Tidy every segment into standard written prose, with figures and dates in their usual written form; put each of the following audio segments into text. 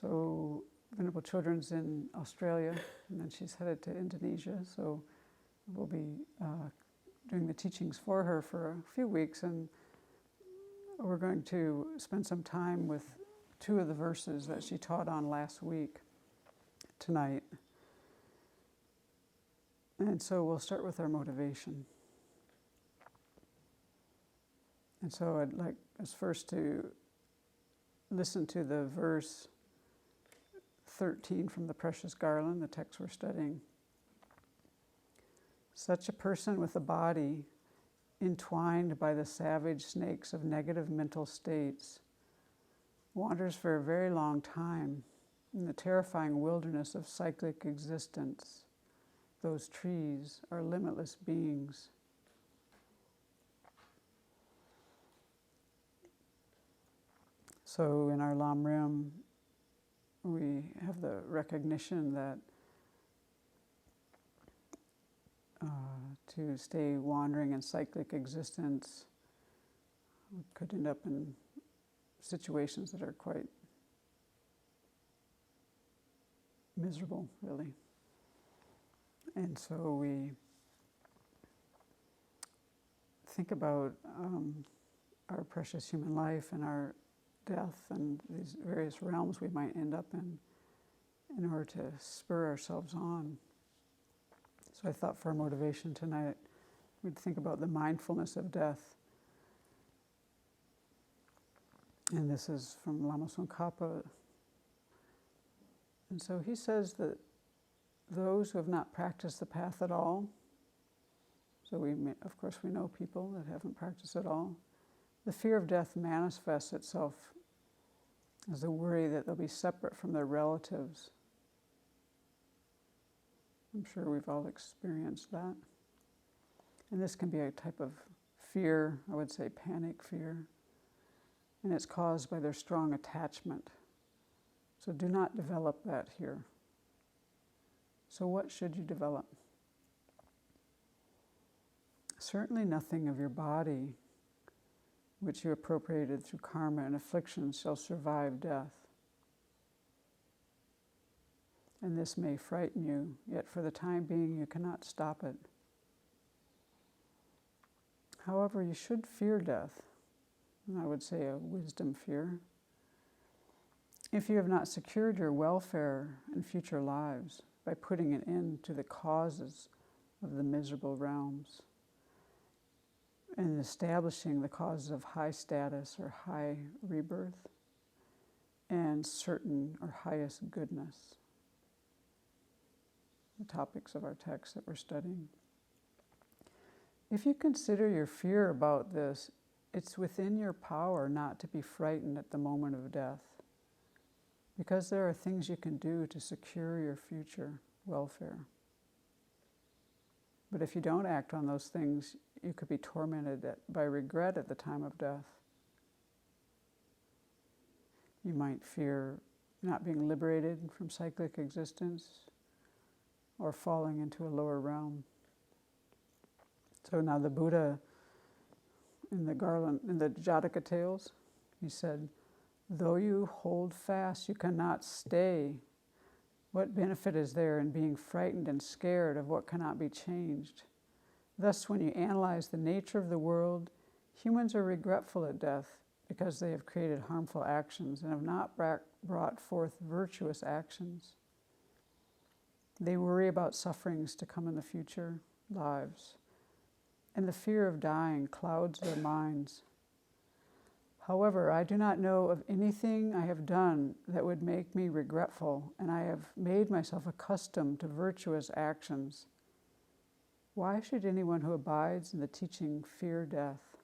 So Venerable Children's in Australia, and then she's headed to Indonesia. So we'll be doing the teachings for her for a few weeks, and we're going to spend some time with two of the verses that she taught on last week tonight. And so we'll start with our motivation. And so I'd like us first to listen to the verse 13 from the Precious Garland, the text we're studying. Such a person with a body entwined by the savage snakes of negative mental states wanders for a very long time in the terrifying wilderness of cyclic existence. Those trees are limitless beings. So in our Lam Rim, we have the recognition that to stay wandering in cyclic existence, we could end up in situations that are quite miserable, really. And so we think about our precious human life and our death and these various realms we might end up in order to spur ourselves on. So I thought for our motivation tonight, we'd think about the mindfulness of death. And this is from Lama Tsongkhapa. And so he says that those who have not practiced the path at all, so of course we know people that haven't practiced at all, the fear of death manifests itself as a worry that they'll be separate from their relatives. I'm sure we've all experienced that. And this can be a type of fear, I would say panic fear, and it's caused by their strong attachment. So do not develop that here. So what should you develop? Certainly nothing of your body, which you appropriated through karma and affliction, shall survive death. And this may frighten you, yet for the time being you cannot stop it. However, you should fear death, and I would say a wisdom fear, if you have not secured your welfare in future lives by putting an end to the causes of the miserable realms and establishing the causes of high status or high rebirth and certain or highest goodness. The topics of our text that we're studying. If you consider your fear about this, it's within your power not to be frightened at the moment of death, because there are things you can do to secure your future welfare. But if you don't act on those things, you could be tormented by regret at the time of death. You might fear not being liberated from cyclic existence or falling into a lower realm. So now the Buddha in the Garland, in the Jataka tales, he said, "Though you hold fast, you cannot stay. What benefit is there in being frightened and scared of what cannot be changed? Thus, when you analyze the nature of the world, humans are regretful at death because they have created harmful actions and have not brought forth virtuous actions. They worry about sufferings to come in the future lives, and the fear of dying clouds their minds. However, I do not know of anything I have done that would make me regretful, and I have made myself accustomed to virtuous actions. Why should anyone who abides in the teaching fear death?"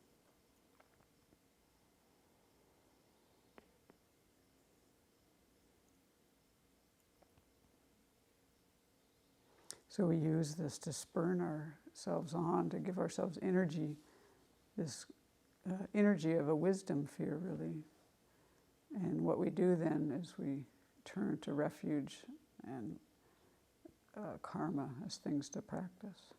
So we use this to spur ourselves on, to give ourselves energy, this energy of a wisdom fear, really. And what we do then is we turn to refuge and karma as things to practice.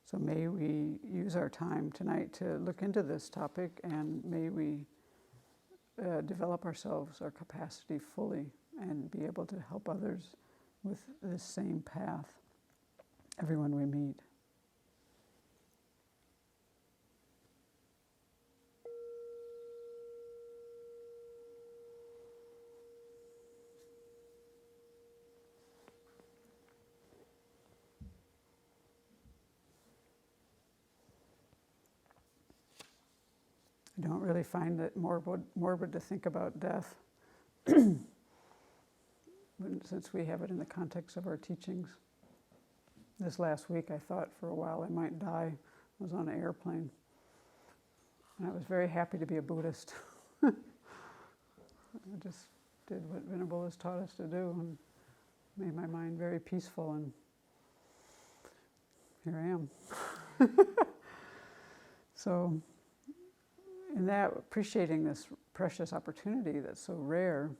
So may we use our time tonight to look into this topic, and may we develop ourselves, our capacity fully, and be able to help others with this same path, everyone we meet. I don't really find it morbid to think about death, since we have it in the context of our teachings. This last week I thought for a while I might die. I was on an airplane. And I was very happy to be a Buddhist. I just did what Venerable has taught us to do and made my mind very peaceful, and here I am. So, in that, appreciating this precious opportunity that's so rare,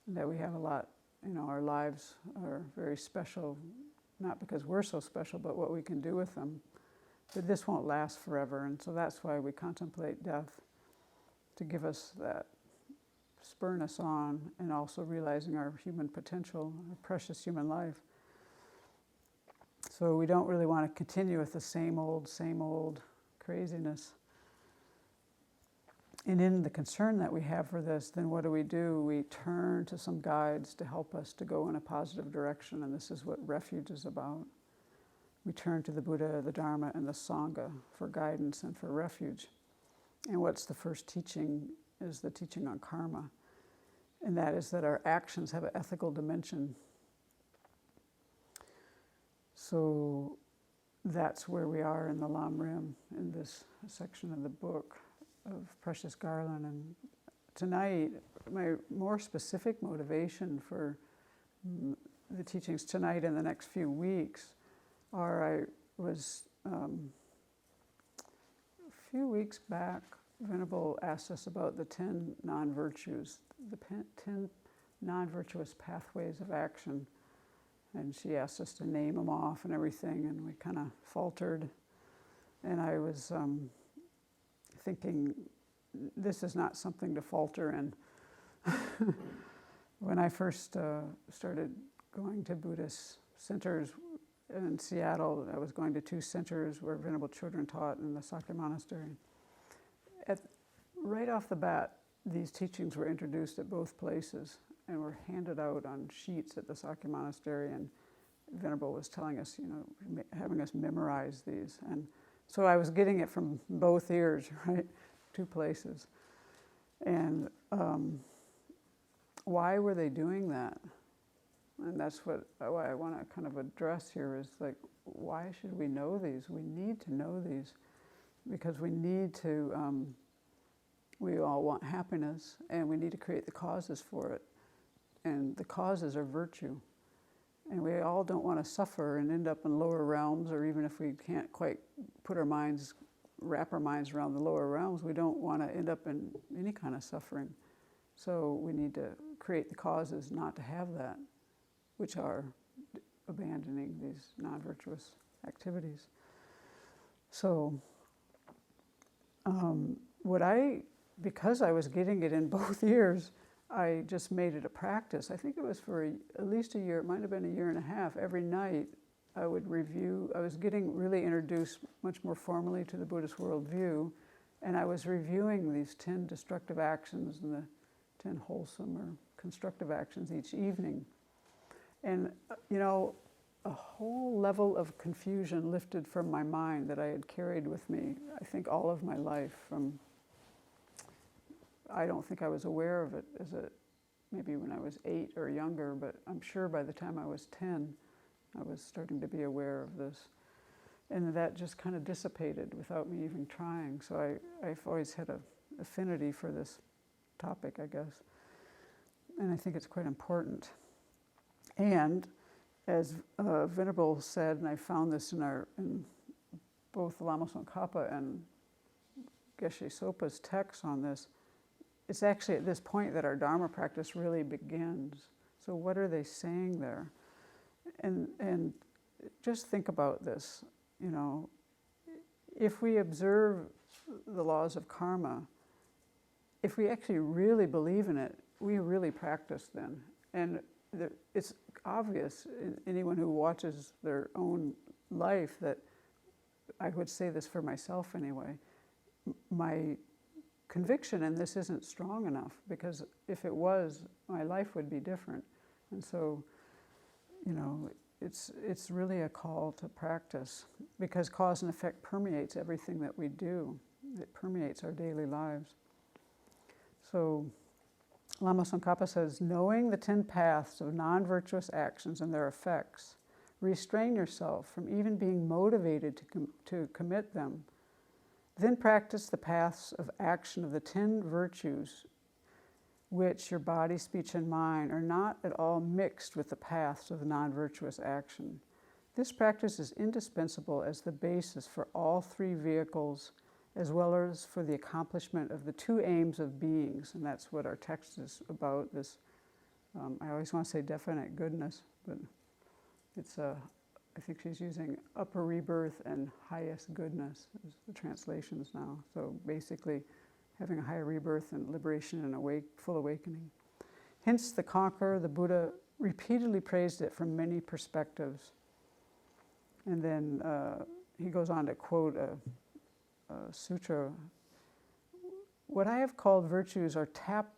that we have a lot, our lives are very special, not because we're so special, but what we can do with them. But this won't last forever, and so that's why we contemplate death, to give us that, spurn us on, and also realizing our human potential, our precious human life. So we don't really want to continue with the same old craziness. And in the concern that we have for this, then what do? We turn to some guides to help us to go in a positive direction, and this is what refuge is about. We turn to the Buddha, the Dharma, and the Sangha for guidance and for refuge. And what's the first teaching is the teaching on karma, and that is that our actions have an ethical dimension. So that's where we are in the Lam Rim, in this section of the book of Precious Garland. And tonight, my more specific motivation for the teachings tonight and the next few weeks are, a few weeks back, Venerable asked us about the 10 non-virtues, the 10 non-virtuous pathways of action. And she asked us to name them off and everything, and we kind of faltered. And I was thinking, this is not something to falter in. When I first started going to Buddhist centers in Seattle, I was going to 2 centers where Venerable Children taught in the Sakya Monastery. Right off the bat, these teachings were introduced at both places and were handed out on sheets at the Sakya Monastery, and Venerable was telling us, having us memorize these. And so I was getting it from both ears, right? 2 places. And why were they doing that? And that's why I want to kind of address here is, like, why should we know these? We need to know these because we need to, we all want happiness, and we need to create the causes for it. And the causes are virtue. And we all don't want to suffer and end up in lower realms, or even if we can't quite wrap our minds around the lower realms, we don't want to end up in any kind of suffering. So we need to create the causes not to have that, which are abandoning these non-virtuous activities. So because I was getting it in both ears, I just made it a practice. I think it was for at least a year, it might have been a year and a half. Every night I would review, I was getting really introduced much more formally to the Buddhist worldview, and I was reviewing these 10 destructive actions and the 10 wholesome or constructive actions each evening. And, a whole level of confusion lifted from my mind that I had carried with me, I think, all of my life. I don't think I was aware of it maybe when I was 8 or younger, but I'm sure by the time I was 10, I was starting to be aware of this. And that just kind of dissipated without me even trying. So I've always had an affinity for this topic, I guess. And I think it's quite important. And as Venerable said, and I found this in both Lama Tsongkhapa and Geshe Sopa's texts on this, it's actually at this point that our Dharma practice really begins. So what are they saying there? And just think about this, if we observe the laws of karma, if we actually really believe in it, we really practice then. And it's obvious in anyone who watches their own life that, I would say this for myself anyway, my conviction in this isn't strong enough, because if it was, my life would be different. And so, it's really a call to practice, because cause and effect permeates everything that we do. It permeates our daily lives. So Lama Tsongkhapa says, knowing the 10 paths of non-virtuous actions and their effects, restrain yourself from even being motivated to commit them. Then practice the paths of action of the 10 virtues, which your body, speech, and mind are not at all mixed with the paths of non-virtuous action. This practice is indispensable as the basis for all 3 vehicles, as well as for the accomplishment of the 2 aims of beings. And that's what our text is about, this, I always want to say definite goodness, but it's I think she's using upper rebirth and highest goodness as the translations now. So basically, having a higher rebirth and liberation and full awakening. Hence, the conqueror, the Buddha, repeatedly praised it from many perspectives. And then he goes on to quote a sutra. What I have called virtues are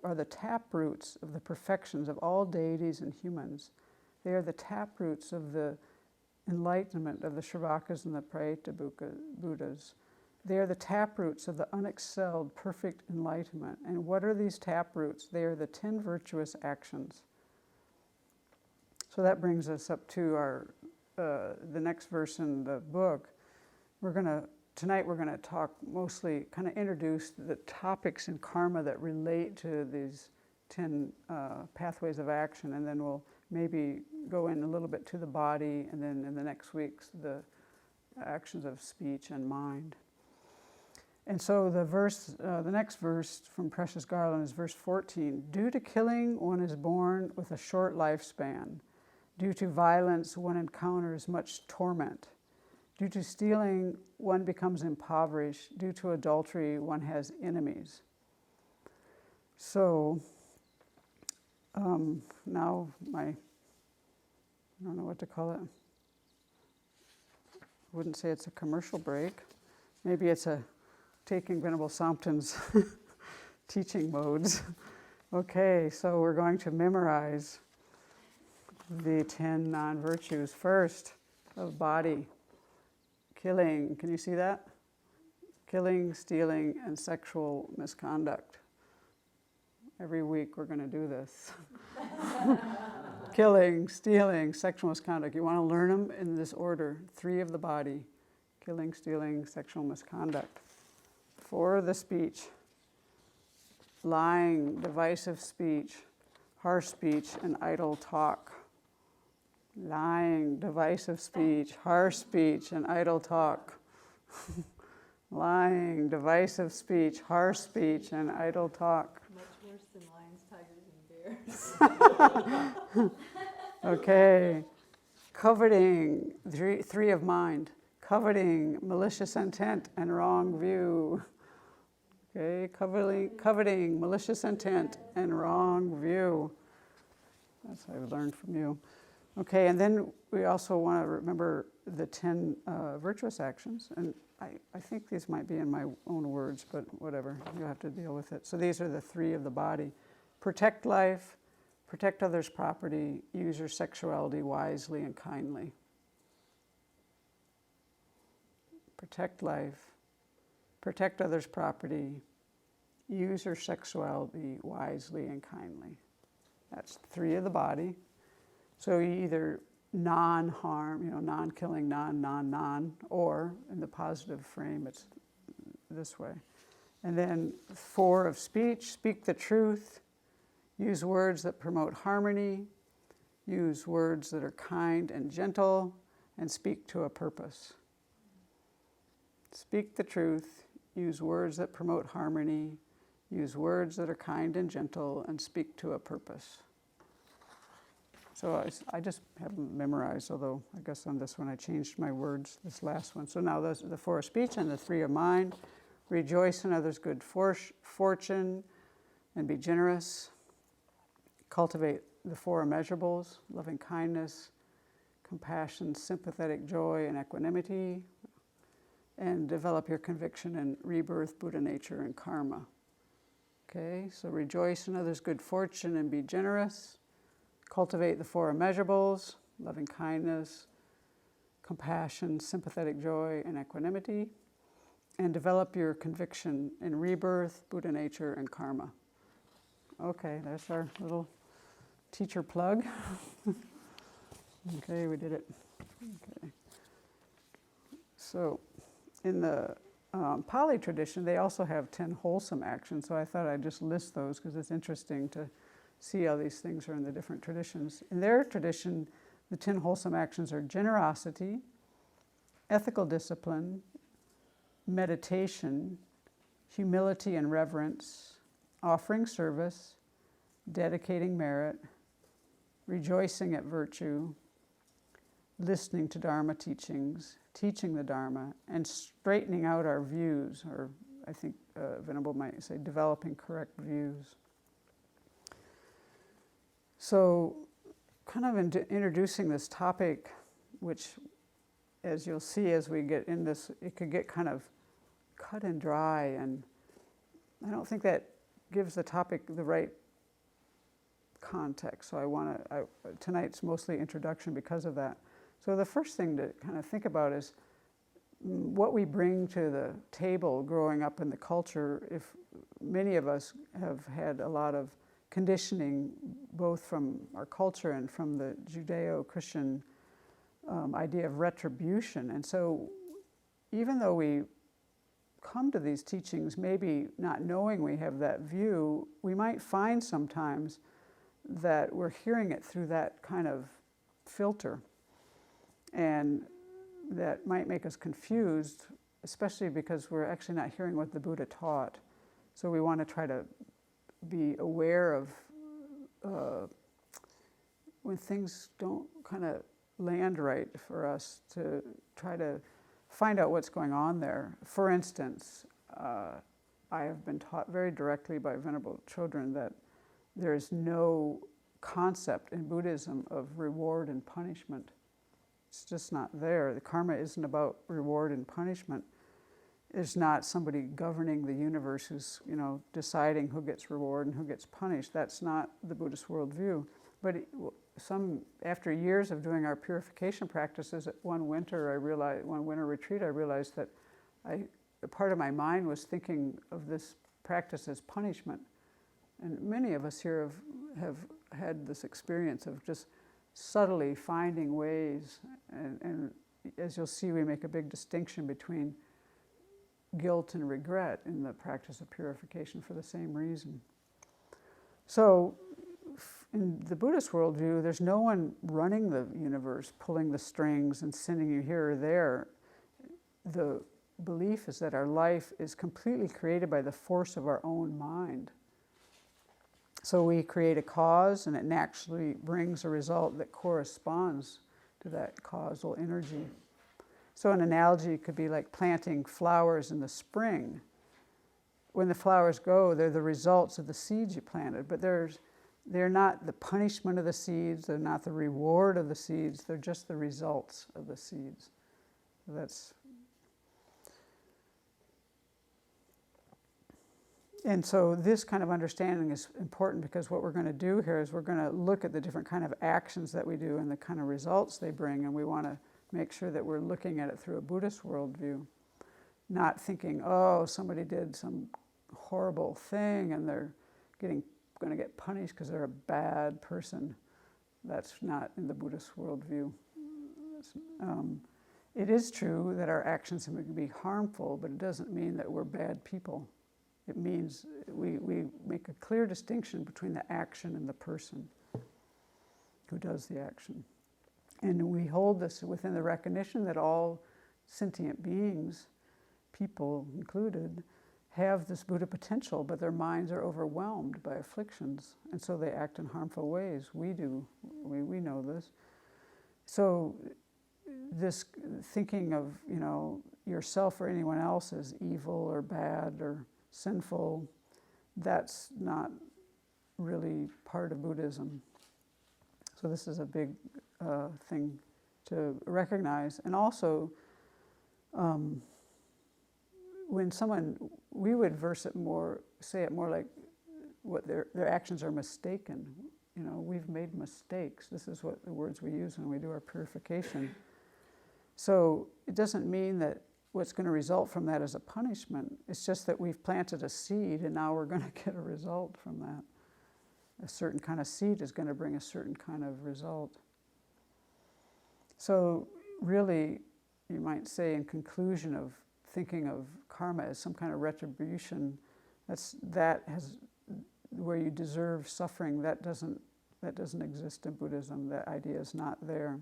the taproots of the perfections of all deities and humans. They are the taproots of the enlightenment of the Shravakas and the Prayata Buddhas. They are the taproots of the unexcelled perfect enlightenment. And what are these taproots? They are the 10 virtuous actions. So that brings us up to our the next verse in the book. Tonight we're going to talk mostly, kind of introduce the topics in karma that relate to these 10 pathways of action, and then we'll maybe go in a little bit to the body, and then in the next weeks, the actions of speech and mind. And so the next verse from Precious Garland is verse 14. Due to killing, one is born with a short lifespan. Due to violence, one encounters much torment. Due to stealing, one becomes impoverished. Due to adultery, one has enemies. So now I don't know what to call it. I wouldn't say it's a commercial break. Maybe it's taking Venerable Sompton's teaching modes. Okay, so we're going to memorize the 10 non-virtues first of body. Killing, can you see that? Killing, stealing, and sexual misconduct. Every week we're going to do this. Killing, stealing, sexual misconduct. You want to learn them in this order. 3 of the body. Killing, stealing, sexual misconduct. 4 of the speech. Lying, divisive speech, harsh speech, and idle talk. Lying, divisive speech, harsh speech, and idle talk. Lying, divisive speech, harsh speech, and idle talk. Much worse than lions, tigers, and bears. Okay. Coveting, 3 of mind. Coveting, malicious intent, and wrong view. Okay, coveting, malicious intent, and wrong view. That's what I've learned from you. Okay, and then we also want to remember the 10 virtuous actions. And I think these might be in my own words, but whatever, you'll have to deal with it. So these are the 3 of the body. Protect life, protect others' property, use your sexuality wisely and kindly. Protect life, protect others' property, use your sexuality wisely and kindly. That's 3 of the body. So you either non-harm, non-killing, non, or in the positive frame, it's this way. And then 4 of speech, speak the truth, use words that promote harmony, use words that are kind and gentle, and speak to a purpose. Speak the truth, use words that promote harmony, use words that are kind and gentle, and speak to a purpose. So I just have them memorized, although I guess on this one I changed my words, this last one. So now those are the 4 of speech and the 3 of mind. Rejoice in others' good fortune, and be generous. Cultivate the four immeasurables: loving kindness, compassion, sympathetic joy, and equanimity. And develop your conviction in rebirth, Buddha nature, and karma. Okay, so rejoice in others' good fortune and be generous. Cultivate the four immeasurables: loving kindness, compassion, sympathetic joy, and equanimity. And develop your conviction in rebirth, Buddha nature, and karma. Okay, that's our little teacher plug. Okay, we did it. Okay. So in the Pali tradition, they also have 10 wholesome actions. So I thought I'd just list those because it's interesting to see how these things are in the different traditions. In their tradition, the 10 wholesome actions are generosity, ethical discipline, meditation, humility and reverence, offering service, dedicating merit, rejoicing at virtue, listening to Dharma teachings, teaching the Dharma, and straightening out our views, or I think Venerable might say developing correct views. So kind of introducing this topic, which as you'll see as we get in this, it could get kind of cut and dry, and I don't think that gives the topic the right context. So tonight's mostly introduction because of that. So the first thing to kind of think about is what we bring to the table growing up in the culture. If many of us have had a lot of conditioning, both from our culture and from the Judeo-Christian idea of retribution. And so even though we come to these teachings maybe not knowing we have that view, we might find sometimes that we're hearing it through that kind of filter. And that might make us confused, especially because we're actually not hearing what the Buddha taught. So we want to try to be aware of when things don't kind of land right for us, to try to find out what's going on there. For instance, I have been taught very directly by Venerable Children that there is no concept in Buddhism of reward and punishment. It's just not there. The karma isn't about reward and punishment. It's not somebody governing the universe who's, deciding who gets reward and who gets punished. That's not the Buddhist worldview. But after years of doing our purification practices, one winter retreat, I realized that a part of my mind was thinking of this practice as punishment. And many of us here have had this experience of just subtly finding ways, and as you'll see, we make a big distinction between guilt and regret in the practice of purification for the same reason. So in the Buddhist worldview, there's no one running the universe, pulling the strings and sending you here or there. The belief is that our life is completely created by the force of our own mind. So we create a cause, and it naturally brings a result that corresponds to that causal energy. So an analogy could be like planting flowers in the spring. When the flowers go, they're the results of the seeds you planted, but they're not the punishment of the seeds, they're not the reward of the seeds, they're just the results of the seeds. And so this kind of understanding is important, because what we're going to do here is we're going to look at the different kind of actions that we do and the kind of results they bring, and we want to make sure that we're looking at it through a Buddhist worldview, not thinking, oh, somebody did some horrible thing and they're going to get punished because they're a bad person. That's not in the Buddhist worldview. It is true that our actions can be harmful, but it doesn't mean that we're bad people. It means we make a clear distinction between the action and the person who does the action. And we hold this within the recognition that all sentient beings, people included, have this Buddha potential, but their minds are overwhelmed by afflictions, and so they act in harmful ways. We do. We know this. So this thinking of, yourself or anyone else as evil or bad or sinful that's not really part of Buddhism. So this is a big thing to recognize. And also, when someone, we would say it more like what their actions are mistaken. You know, we've made mistakes. This is what the words we use when we do our purification. So it doesn't mean that what's going to result from that is a punishment. It's just that we've planted a seed and now we're going to get a result from that. A certain kind of seed is going to bring a certain kind of result. So really, you might say in conclusion of thinking of karma as some kind of retribution, that has where you deserve suffering, that doesn't exist in Buddhism. That idea is not there.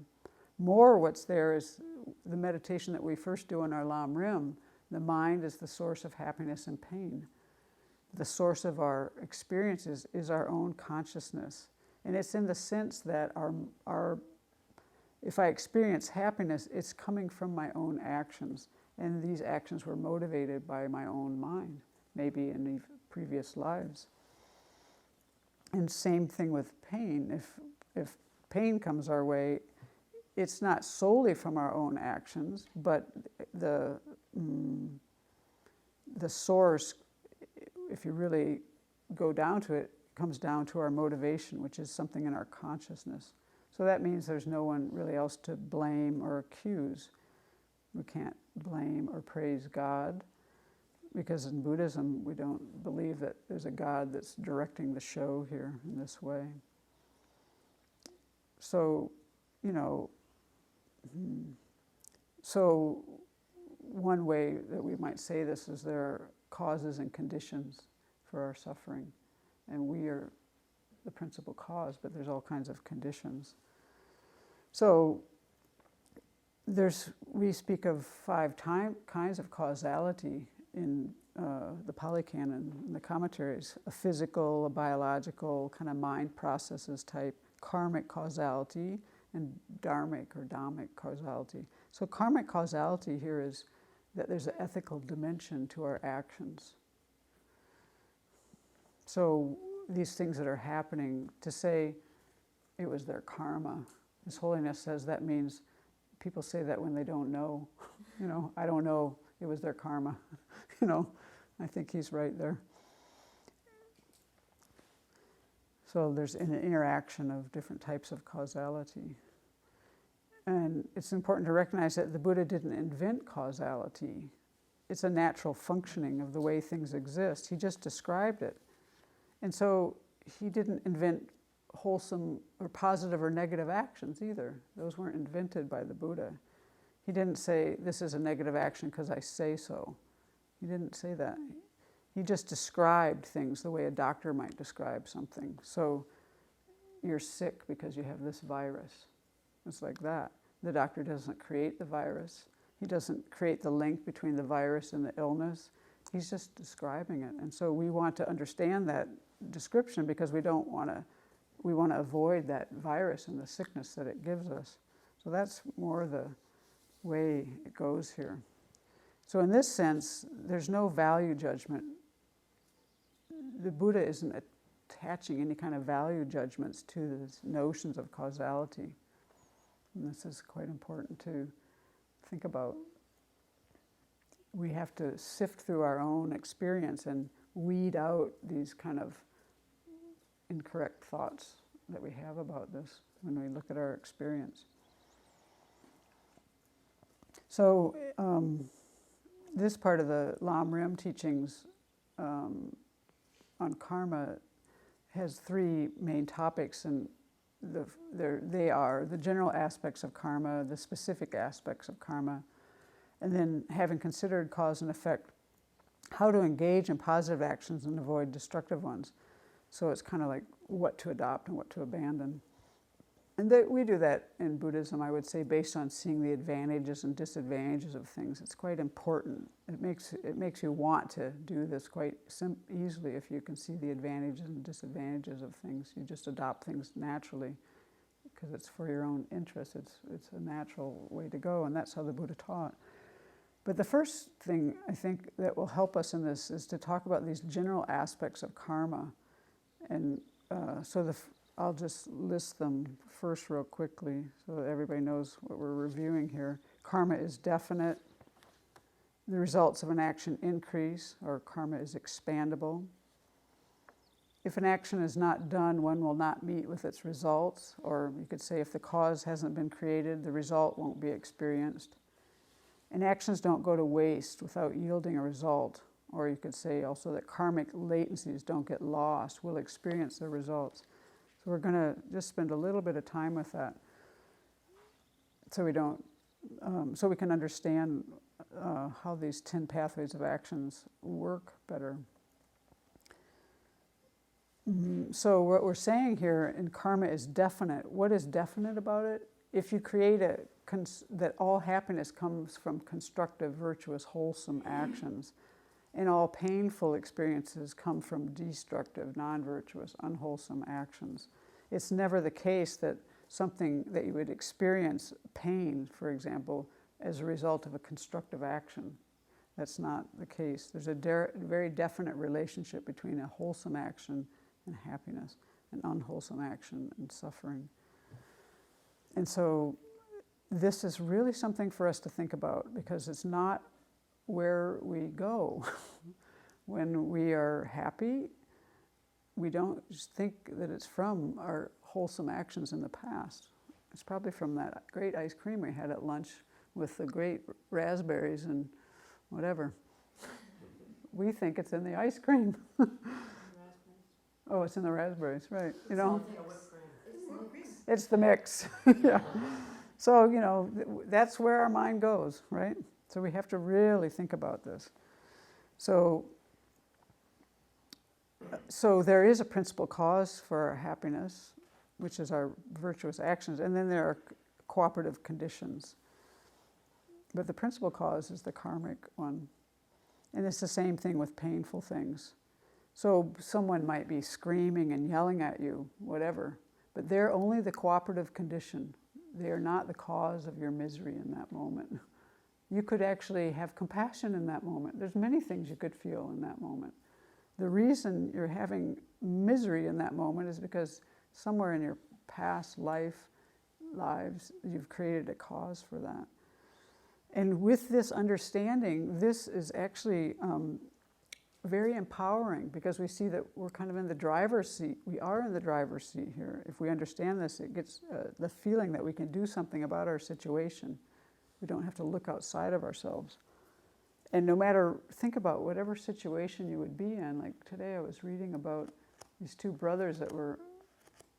More what's there is the meditation that we first do in our Lam Rim. The mind is the source of happiness and pain. The source of our experiences is our own consciousness. And it's in the sense that if I experience happiness, it's coming from my own actions. And these actions were motivated by my own mind, maybe in previous lives. And same thing with pain. If pain comes our way, it's not solely from our own actions, but the source, if you really go down to it, comes down to our motivation, which is something in our consciousness. So that means there's no one really else to blame or accuse. We can't blame or praise God, because in Buddhism we don't believe that there's a God that's directing the show here in this way. So, so one way that we might say this is there are causes and conditions for our suffering, and we are the principal cause, but there's all kinds of conditions. So we speak of 5 kinds of causality in the Pali Canon, in the commentaries: a physical, a biological, kind of mind processes type, karmic causality, and dharmic or dhammic causality. So karmic causality here is that there's an ethical dimension to our actions. So these things that are happening, to say it was their karma, His Holiness says that means people say that when they don't know. I don't know, it was their karma. I think he's right there. So there's an interaction of different types of causality. And it's important to recognize that the Buddha didn't invent causality. It's a natural functioning of the way things exist. He just described it. And so he didn't invent wholesome or positive or negative actions either. Those weren't invented by the Buddha. He didn't say, this is a negative action because I say so. He didn't say that. He just described things the way a doctor might describe something. So you're sick because you have this virus. It's like that. The doctor doesn't create the virus. He doesn't create the link between the virus and the illness. He's just describing it. And so we want to understand that description because we want to avoid that virus and the sickness that it gives us. So that's more the way it goes here. So in this sense, there's no value judgment. The Buddha isn't attaching any kind of value judgments to these notions of causality. And this is quite important to think about. We have to sift through our own experience and weed out these kind of incorrect thoughts that we have about this when we look at our experience. So this part of the Lam Rim teachings on karma has 3 main topics, and they are the general aspects of karma, the specific aspects of karma, and then having considered cause and effect, how to engage in positive actions and avoid destructive ones. So it's kind of like what to adopt and what to abandon. And we do that in Buddhism, I would say, based on seeing the advantages and disadvantages of things. It's quite important. It makes you want to do this quite easily if you can see the advantages and disadvantages of things. You just adopt things naturally because it's for your own interest. It's a natural way to go, and that's how the Buddha taught. But the first thing I think that will help us in this is to talk about these general aspects of karma. And I'll just list them first real quickly so that everybody knows what we're reviewing here. Karma is definite. The results of an action increase, or karma is expandable. If an action is not done, one will not meet with its results. Or you could say if the cause hasn't been created, the result won't be experienced. And actions don't go to waste without yielding a result. Or you could say also that karmic latencies don't get lost. We'll experience the results. So we're going to just spend a little bit of time with that, so we can understand how these 10 pathways of actions work better. So what we're saying here in karma is definite. What is definite about it? If you create that all happiness comes from constructive, virtuous, wholesome actions, and all painful experiences come from destructive, non-virtuous, unwholesome actions. It's never the case that something that you would experience pain, for example, as a result of a constructive action. That's not the case. There's a very definite relationship between a wholesome action and happiness, an unwholesome action and suffering. And so this is really something for us to think about, because it's not where we go. When we are happy, we don't just think that it's from our wholesome actions in the past. It's probably from that great ice cream we had at lunch with the great raspberries and whatever. We think it's in the ice cream. Oh, it's in the raspberries, right. You know, it's the mix. Yeah. So, that's where our mind goes, right? So we have to really think about this. So there is a principal cause for our happiness, which is our virtuous actions, and then there are cooperative conditions. But the principal cause is the karmic one. And it's the same thing with painful things. So someone might be screaming and yelling at you, whatever, but they're only the cooperative condition. They are not the cause of your misery in that moment. You could actually have compassion in that moment. There's many things you could feel in that moment. The reason you're having misery in that moment is because somewhere in your past lives, you've created a cause for that. And with this understanding, this is actually very empowering, because we see that we're kind of in the driver's seat. We are in the driver's seat here. If we understand this, it gets the feeling that we can do something about our situation. We don't have to look outside of ourselves. And think about whatever situation you would be in. Like today I was reading about these two brothers that were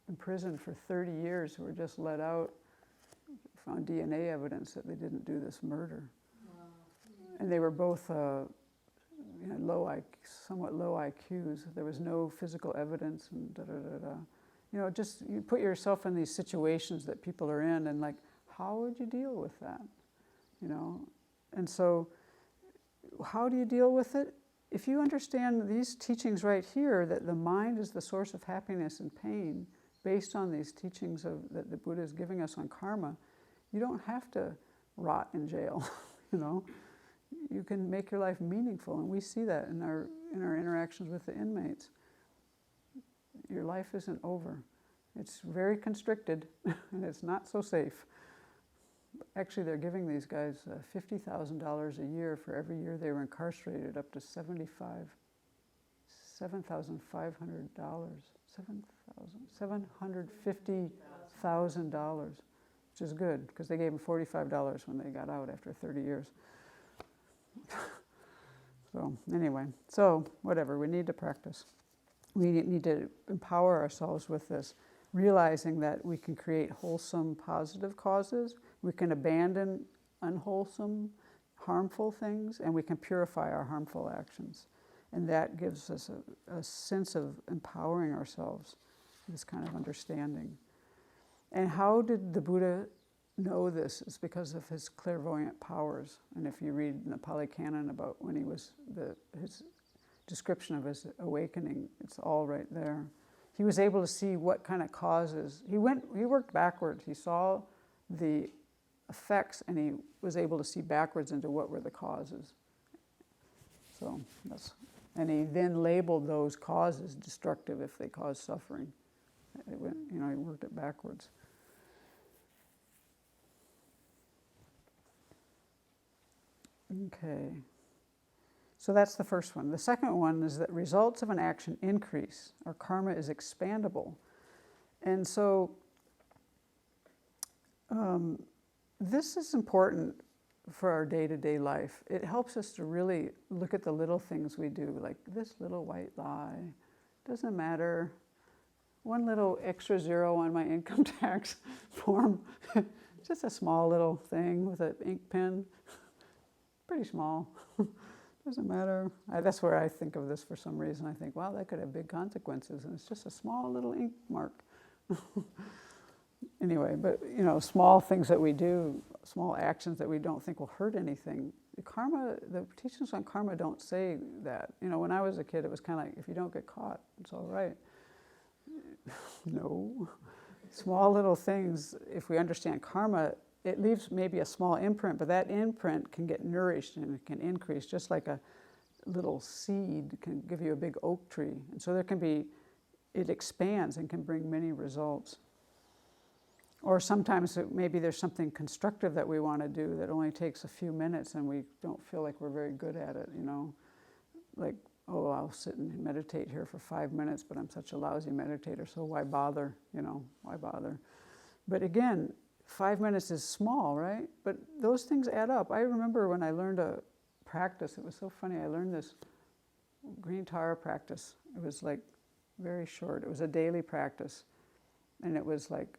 in prison for 30 years who were just let out, found DNA evidence that they didn't do this murder. Wow. And they were both somewhat low IQs. There was no physical evidence and da-da-da-da. Just you put yourself in these situations that people are in, and like, how would you deal with that? And so how do you deal with it? If you understand these teachings right here, that the mind is the source of happiness and pain, based on these teachings that the Buddha is giving us on karma, you don't have to rot in jail, You can make your life meaningful, and we see that in our interactions with the inmates. Your life isn't over. It's very constricted, and it's not so safe. Actually, they're giving these guys $50,000 a year for every year they were incarcerated, up to $7,500, $750,000, which is good, because they gave them $45 when they got out after 30 years. So anyway, whatever, we need to practice. We need to empower ourselves with this, realizing that we can create wholesome, positive causes, we can abandon unwholesome, harmful things, and we can purify our harmful actions. And that gives us a sense of empowering ourselves, this kind of understanding. And how did the Buddha know this? It's because of his clairvoyant powers. And if you read in the Pali Canon about when he was, his description of his awakening, it's all right there. He was able to see what kind of causes. He worked backwards. He saw the effects, and he was able to see backwards into what were the causes. So and he then labeled those causes destructive if they cause suffering. He worked it backwards. Okay. So that's the first one. The second one is that results of an action increase. Our karma is expandable. And so this is important for our day-to-day life. It helps us to really look at the little things we do, like this little white lie. Doesn't matter. One little extra zero on my income tax form. Just a small little thing with an ink pen. Pretty small. Doesn't matter. That's where I think of this for some reason. I think, wow, that could have big consequences, and it's just a small little ink mark. Anyway, but small things that we do, small actions that we don't think will hurt anything. The teachings on karma don't say that. When I was a kid, it was kind of like, if you don't get caught, it's all right. No. Small little things, if we understand karma, it leaves maybe a small imprint, but that imprint can get nourished and it can increase, just like a little seed can give you a big oak tree. And so it expands and can bring many results. Or sometimes maybe there's something constructive that we want to do that only takes a few minutes and we don't feel like we're very good at it, Like, oh, I'll sit and meditate here for 5 minutes, but I'm such a lousy meditator, so why bother, why bother? But again, 5 minutes is small, right? But those things add up. I remember when I learned a practice, it was so funny, I learned this green Tara practice. It was like very short. It was a daily practice. And it was like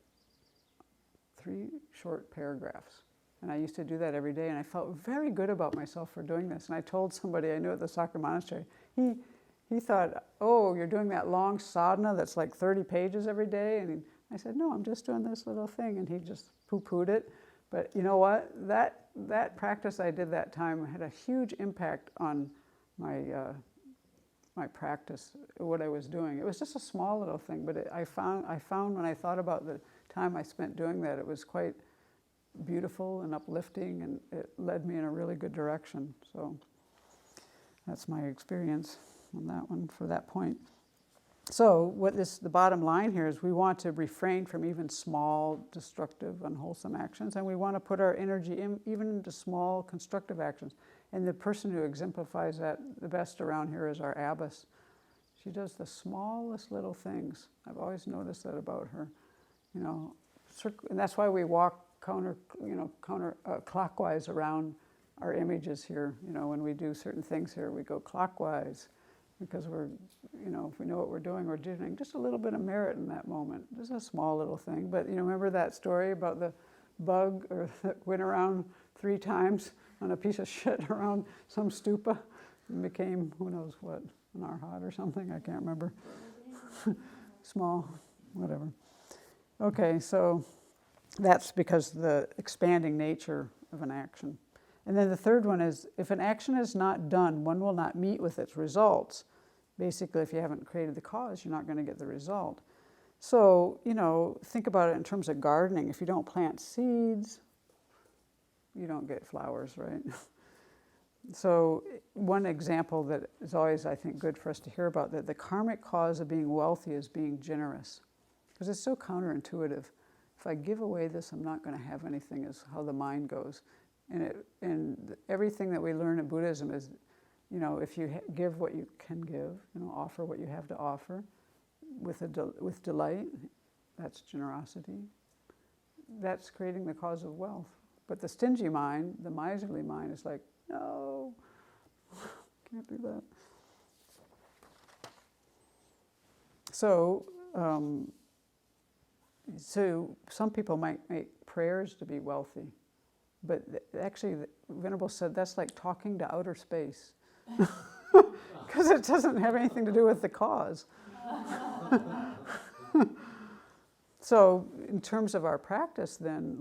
3 short paragraphs. And I used to do that every day, and I felt very good about myself for doing this. And I told somebody I knew at the Sakya Monastery, he thought, oh, you're doing that long sadhana that's like 30 pages every day? And I said, no, I'm just doing this little thing. And he just poo-pooed it. But you know what? That practice I did that time had a huge impact on my practice, what I was doing. It was just a small little thing, but I found when I thought about the time I spent doing that, it was quite beautiful and uplifting, and it led me in a really good direction. So that's my experience on that one for that point. So the bottom line here is we want to refrain from even small, destructive, unwholesome actions, and we want to put our energy even into small, constructive actions. And the person who exemplifies that the best around here is our abbess. She does the smallest little things. I've always noticed that about her. And that's why we walk clockwise around our images here. When we do certain things here, we go clockwise because we're, if we know what we're doing just a little bit of merit in that moment. Just a small little thing. But remember that story about the bug that went around 3 times on a piece of shit around some stupa and became who knows what, an arhat or something? I can't remember. Small, whatever. Okay, so that's because the expanding nature of an action. And then the third one is, if an action is not done, one will not meet with its results. Basically, if you haven't created the cause, you're not going to get the result. So, think about it in terms of gardening. If you don't plant seeds, you don't get flowers, right? So one example that is always, I think, good for us to hear about, that the karmic cause of being wealthy is being generous. Because it's so counterintuitive. If I give away this, I'm not going to have anything, is how the mind goes. And everything that we learn in Buddhism is, if you give what you can give, offer what you have to offer with delight, that's generosity. That's creating the cause of wealth. But the stingy mind, the miserly mind, is like, no, can't do that. So some people might make prayers to be wealthy, but actually, the Venerable said that's like talking to outer space, because it doesn't have anything to do with the cause. So in terms of our practice then,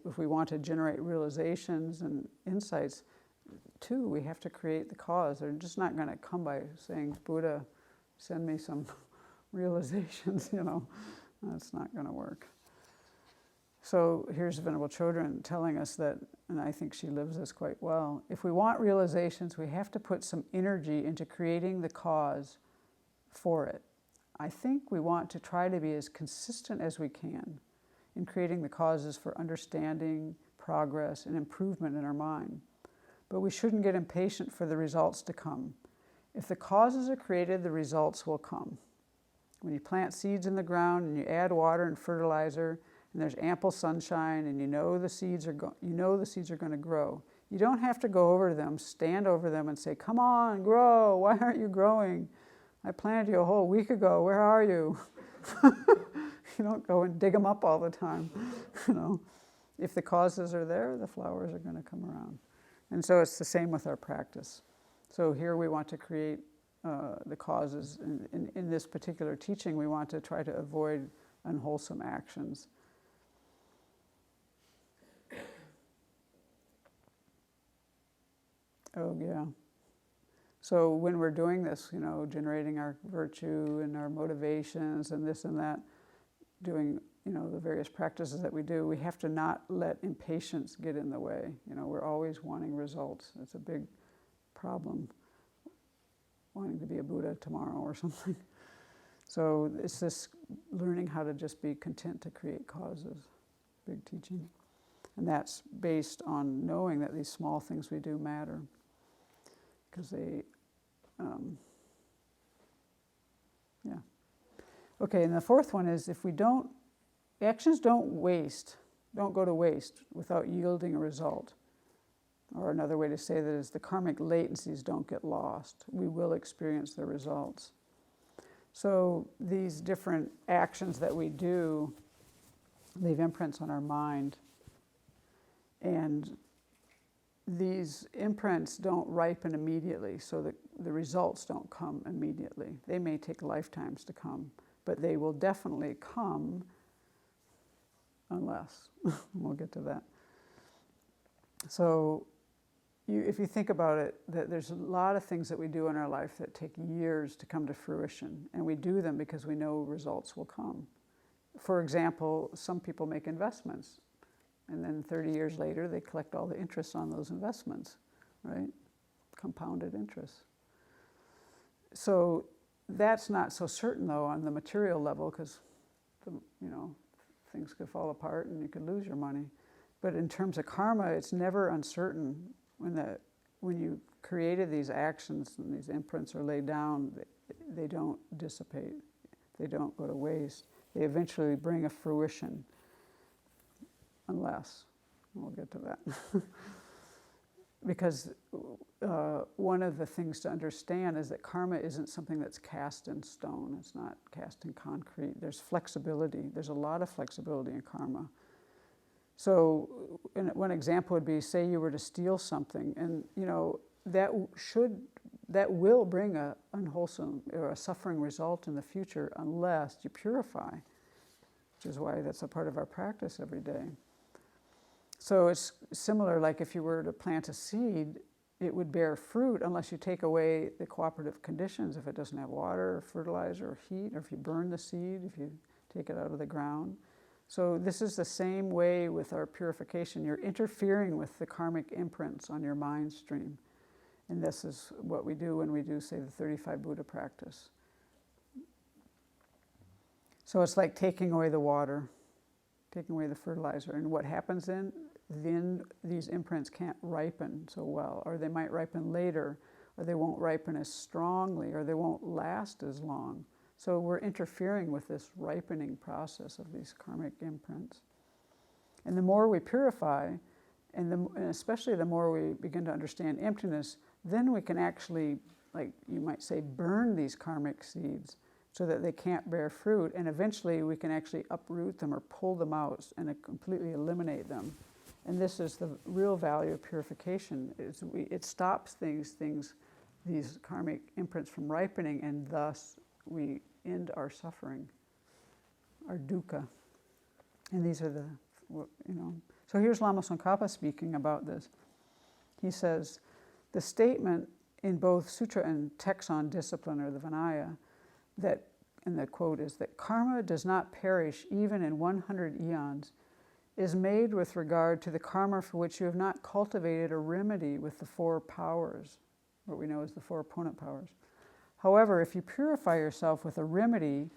if we want to generate realizations and insights, too, we have to create the cause. They're just not going to come by saying, Buddha, send me some realizations, That's not going to work. So here's Venerable Chodron telling us that, and I think she lives this quite well, if we want realizations, we have to put some energy into creating the cause for it. I think we want to try to be as consistent as we can in creating the causes for understanding, progress, and improvement in our mind. But we shouldn't get impatient for the results to come. If the causes are created, the results will come. When you plant seeds in the ground and you add water and fertilizer, and there's ample sunshine, and you know the seeds are going to grow. You don't have to go over to them, stand over them, and say, "Come on, grow! Why aren't you growing? I planted you a whole week ago. Where are you?" You don't go and dig them up all the time. If the causes are there, the flowers are going to come around. And so it's the same with our practice. So here we want to create the causes. In this particular teaching, we want to try to avoid unwholesome actions. Oh, yeah. So when we're doing this, generating our virtue and our motivations and this and that, doing, the various practices that we do, we have to not let impatience get in the way. We're always wanting results. It's a big problem, wanting to be a Buddha tomorrow or something. So it's this learning how to just be content to create causes, big teaching. And that's based on knowing that these small things we do matter. Because they, Okay, and the fourth one is actions don't go to waste without yielding a result. Or another way to say that is the karmic latencies don't get lost. We will experience the results. So these different actions that we do leave imprints on our mind. And these imprints don't ripen immediately, so the results don't come immediately. They may take lifetimes to come, but they will definitely come unless. We'll get to that. So if you think about it, that there's a lot of things that we do in our life that take years to come to fruition, and we do them because we know results will come. For example, some people make investments, and then 30 years later, they collect all the interest on those investments, right? Compounded interest. So that's not so certain, though, on the material level, because, things could fall apart and you could lose your money. But in terms of karma, it's never uncertain. When you created these actions and these imprints are laid down, they don't dissipate. They don't go to waste. They eventually bring a fruition. Unless, we'll get to that. Because one of the things to understand is that karma isn't something that's cast in stone. It's not cast in concrete. There's flexibility. There's a lot of flexibility in karma. So one example would be, say you were to steal something, and that will bring a unwholesome or a suffering result in the future unless you purify, which is why that's a part of our practice every day. So it's similar, like if you were to plant a seed, it would bear fruit unless you take away the cooperative conditions, if it doesn't have water or fertilizer or heat, or if you burn the seed, if you take it out of the ground. So this is the same way with our purification. You're interfering with the karmic imprints on your mind stream. And this is what we do when we do, say, the 35 Buddha practice. So it's like taking away the water, taking away the fertilizer. And what happens then these imprints can't ripen so well, or they might ripen later, or they won't ripen as strongly, or they won't last as long. So we're interfering with this ripening process of these karmic imprints. And the more we purify, and especially the more we begin to understand emptiness, then we can actually, like you might say, burn these karmic seeds so that they can't bear fruit, and eventually we can actually uproot them or pull them out and completely eliminate them. And this is the real value of purification. It stops these karmic imprints from ripening, and thus we end our suffering, our dukkha. And these are So here's Lama Tsongkhapa speaking about this. He says, the statement in both sutra and text on discipline, or the Vinaya, and the quote is that karma does not perish even in 100 eons, is made with regard to the karma for which you have not cultivated a remedy with the 4 powers, what we know as the 4 opponent powers. However, if you purify yourself with a remedy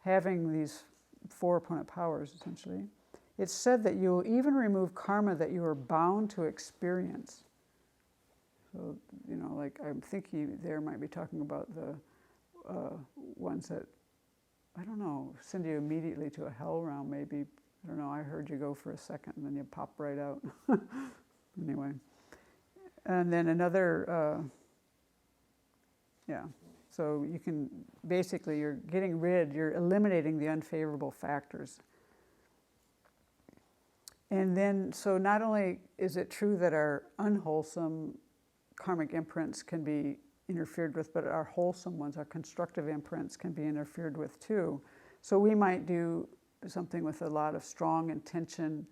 having these 4 opponent powers, essentially, it's said that you will even remove karma that you are bound to experience. So, like I'm thinking there might be talking about the ones that, I don't know, send you immediately to a hell realm maybe. I don't know, I heard you go for a second and then you pop right out. Anyway. And then another, so you can, basically you're you're eliminating the unfavorable factors. And then, so not only is it true that our unwholesome karmic imprints can be interfered with, but our wholesome ones, our constructive imprints, can be interfered with too. So we might do something with a lot of strong intention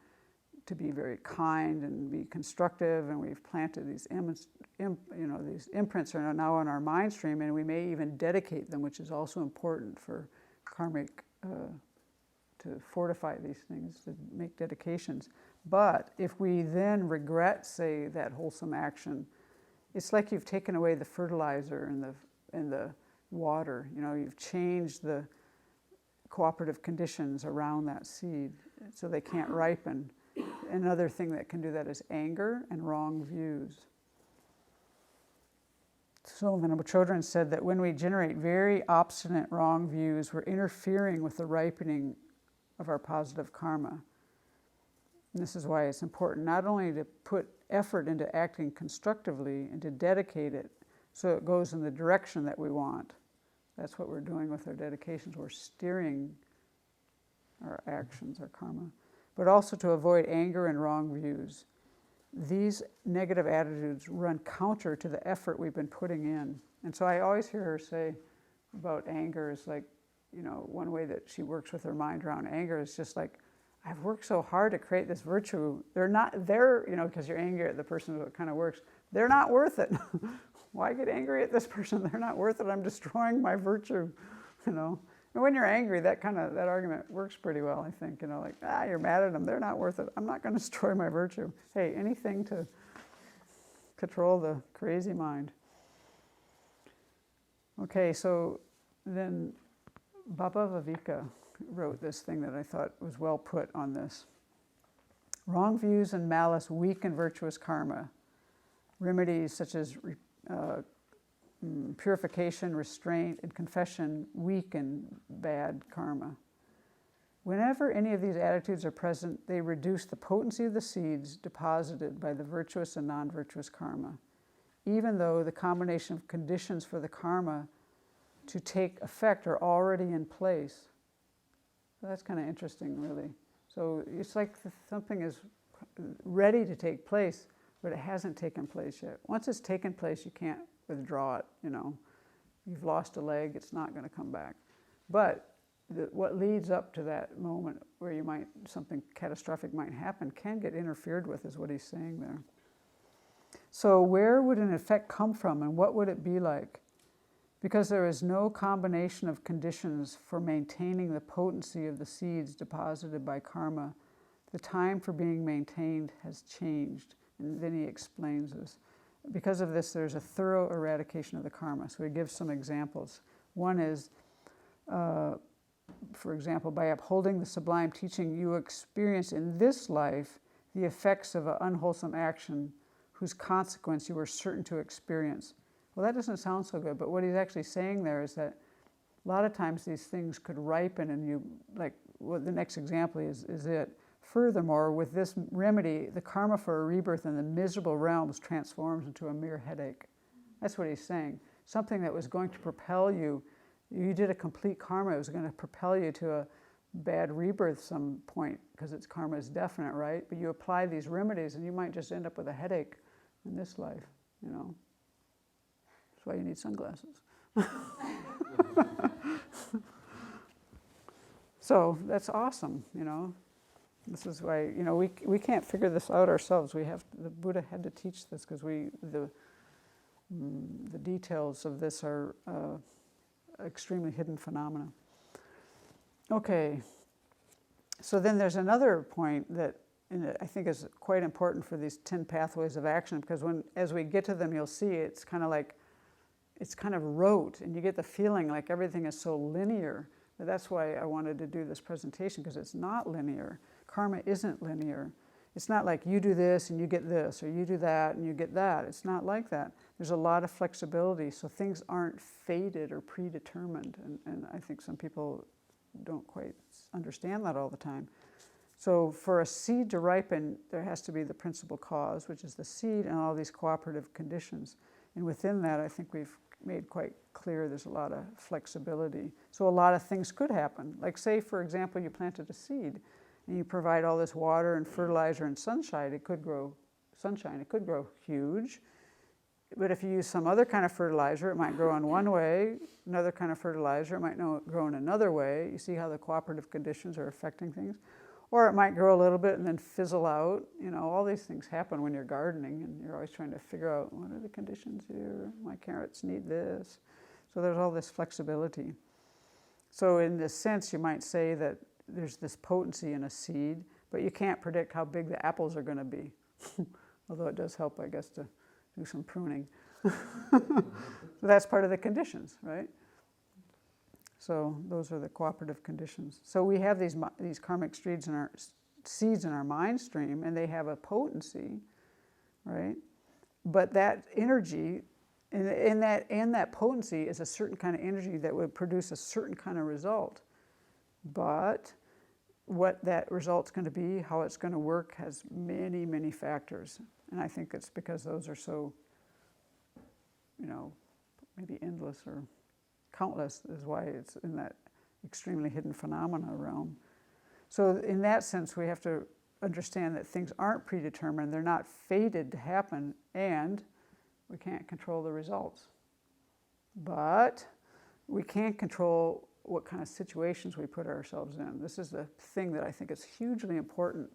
to be very kind and be constructive, and we've planted these these imprints are now on our mind stream, and we may even dedicate them, which is also important for karmic to fortify these things, to make dedications. But if we then regret, say, that wholesome action, it's like you've taken away the fertilizer in the water. You've changed the cooperative conditions around that seed so they can't ripen. Another thing that can do that is anger and wrong views. So Venerable Chodron said that when we generate very obstinate wrong views, we're interfering with the ripening of our positive karma. And this is why it's important not only to put effort into acting constructively and to dedicate it so it goes in the direction that we want. That's what we're doing with our dedications. We're steering our actions, our karma. But also to avoid anger and wrong views. These negative attitudes run counter to the effort we've been putting in. And so I always hear her say about anger is like, one way that she works with her mind around anger is just like, I've worked so hard to create this virtue. They're not there, because you're angry at the person, so it kind of works. They're not worth it. Why get angry at this person? They're not worth it. I'm destroying my virtue, And when you're angry, that argument works pretty well, I think. You're mad at them. They're not worth it. I'm not going to destroy my virtue. Hey, anything to control the crazy mind. Okay, so then Baba Viveka wrote this thing that I thought was well put on this. Wrong views and malice weaken virtuous karma. Remedies such as purification, restraint, and confession weaken bad karma. Whenever any of these attitudes are present, they reduce the potency of the seeds deposited by the virtuous and non-virtuous karma, even though the combination of conditions for the karma to take effect are already in place. So that's kind of interesting, really. So it's like something is ready to take place, but it hasn't taken place yet. Once it's taken place, you can't withdraw it, You've lost a leg, it's not going to come back. But what leads up to that moment where something catastrophic might happen can get interfered with, is what he's saying there. So where would an effect come from, and what would it be like? Because there is no combination of conditions for maintaining the potency of the seeds deposited by karma, the time for being maintained has changed. And then he explains this. Because of this, there's a thorough eradication of the karma. So he gives some examples. One is, for example, by upholding the sublime teaching, you experience in this life the effects of an unwholesome action whose consequence you are certain to experience. Well, that doesn't sound so good, but what he's actually saying there is that a lot of times these things could ripen, and the next example is it. Furthermore, with this remedy, the karma for a rebirth in the miserable realms transforms into a mere headache. That's what he's saying. Something that was going to propel you, you did a complete karma, it was going to propel you to a bad rebirth some point, because its karma is definite, right? But you apply these remedies and you might just end up with a headache in this life, That's why you need sunglasses. So that's awesome, This is why, we can't figure this out ourselves. The Buddha had to teach this, because the details of this are extremely hidden phenomena. Okay, so then there's another point that and I think is quite important for these 10 pathways of action, because as we get to them, you'll see it's kind of rote, and you get the feeling like everything is so linear. But that's why I wanted to do this presentation, because it's not linear. Karma isn't linear. It's not like you do this and you get this, or you do that and you get that. It's not like that. There's a lot of flexibility, so things aren't fated or predetermined. And I think some people don't quite understand that all the time. So for a seed to ripen, there has to be the principal cause, which is the seed, and all these cooperative conditions. And within that, I think we've made quite clear there's a lot of flexibility. So a lot of things could happen. Like say, for example, you planted a seed, and you provide all this water and fertilizer and sunshine, it could grow huge. But if you use some other kind of fertilizer, it might grow in one way. Another kind of fertilizer, it might grow in another way. You see how the cooperative conditions are affecting things? Or it might grow a little bit and then fizzle out. You know, all these things happen when you're gardening, and you're always trying to figure out, what are the conditions here? My carrots need this. So there's all this flexibility. So in this sense, you might say that there's this potency in a seed, but you can't predict how big the apples are going to be. Although it does help, I guess, to do some pruning. So that's part of the conditions, right? So those are the cooperative conditions. So we have these karmic seeds in our mind stream, and they have a potency, right? But that energy, and that potency is a certain kind of energy that would produce a certain kind of result. But what that result's going to be, how it's going to work, has many, many factors. And I think it's because those are so, maybe endless or countless, is why it's in that extremely hidden phenomena realm. So in that sense, we have to understand that things aren't predetermined, they're not fated to happen, and we can't control the results. But we can control what kind of situations we put ourselves in. This is the thing that I think is hugely important.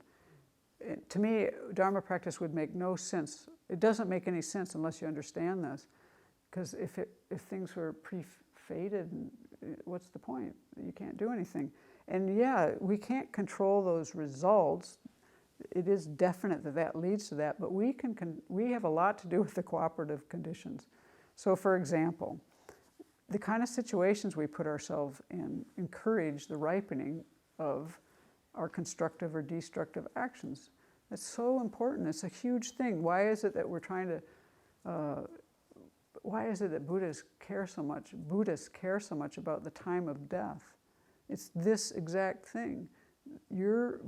To me, Dharma practice would make no sense. It doesn't make any sense unless you understand this. Because if things were pre-fated, what's the point? You can't do anything. And yeah, we can't control those results. It is definite that leads to that, but we have a lot to do with the cooperative conditions. So for example, the kind of situations we put ourselves in encourage the ripening of our constructive or destructive actions. It's so important. It's a huge thing. Why is it that we're trying to, why is it that Buddhists care so much about the time of death? It's this exact thing.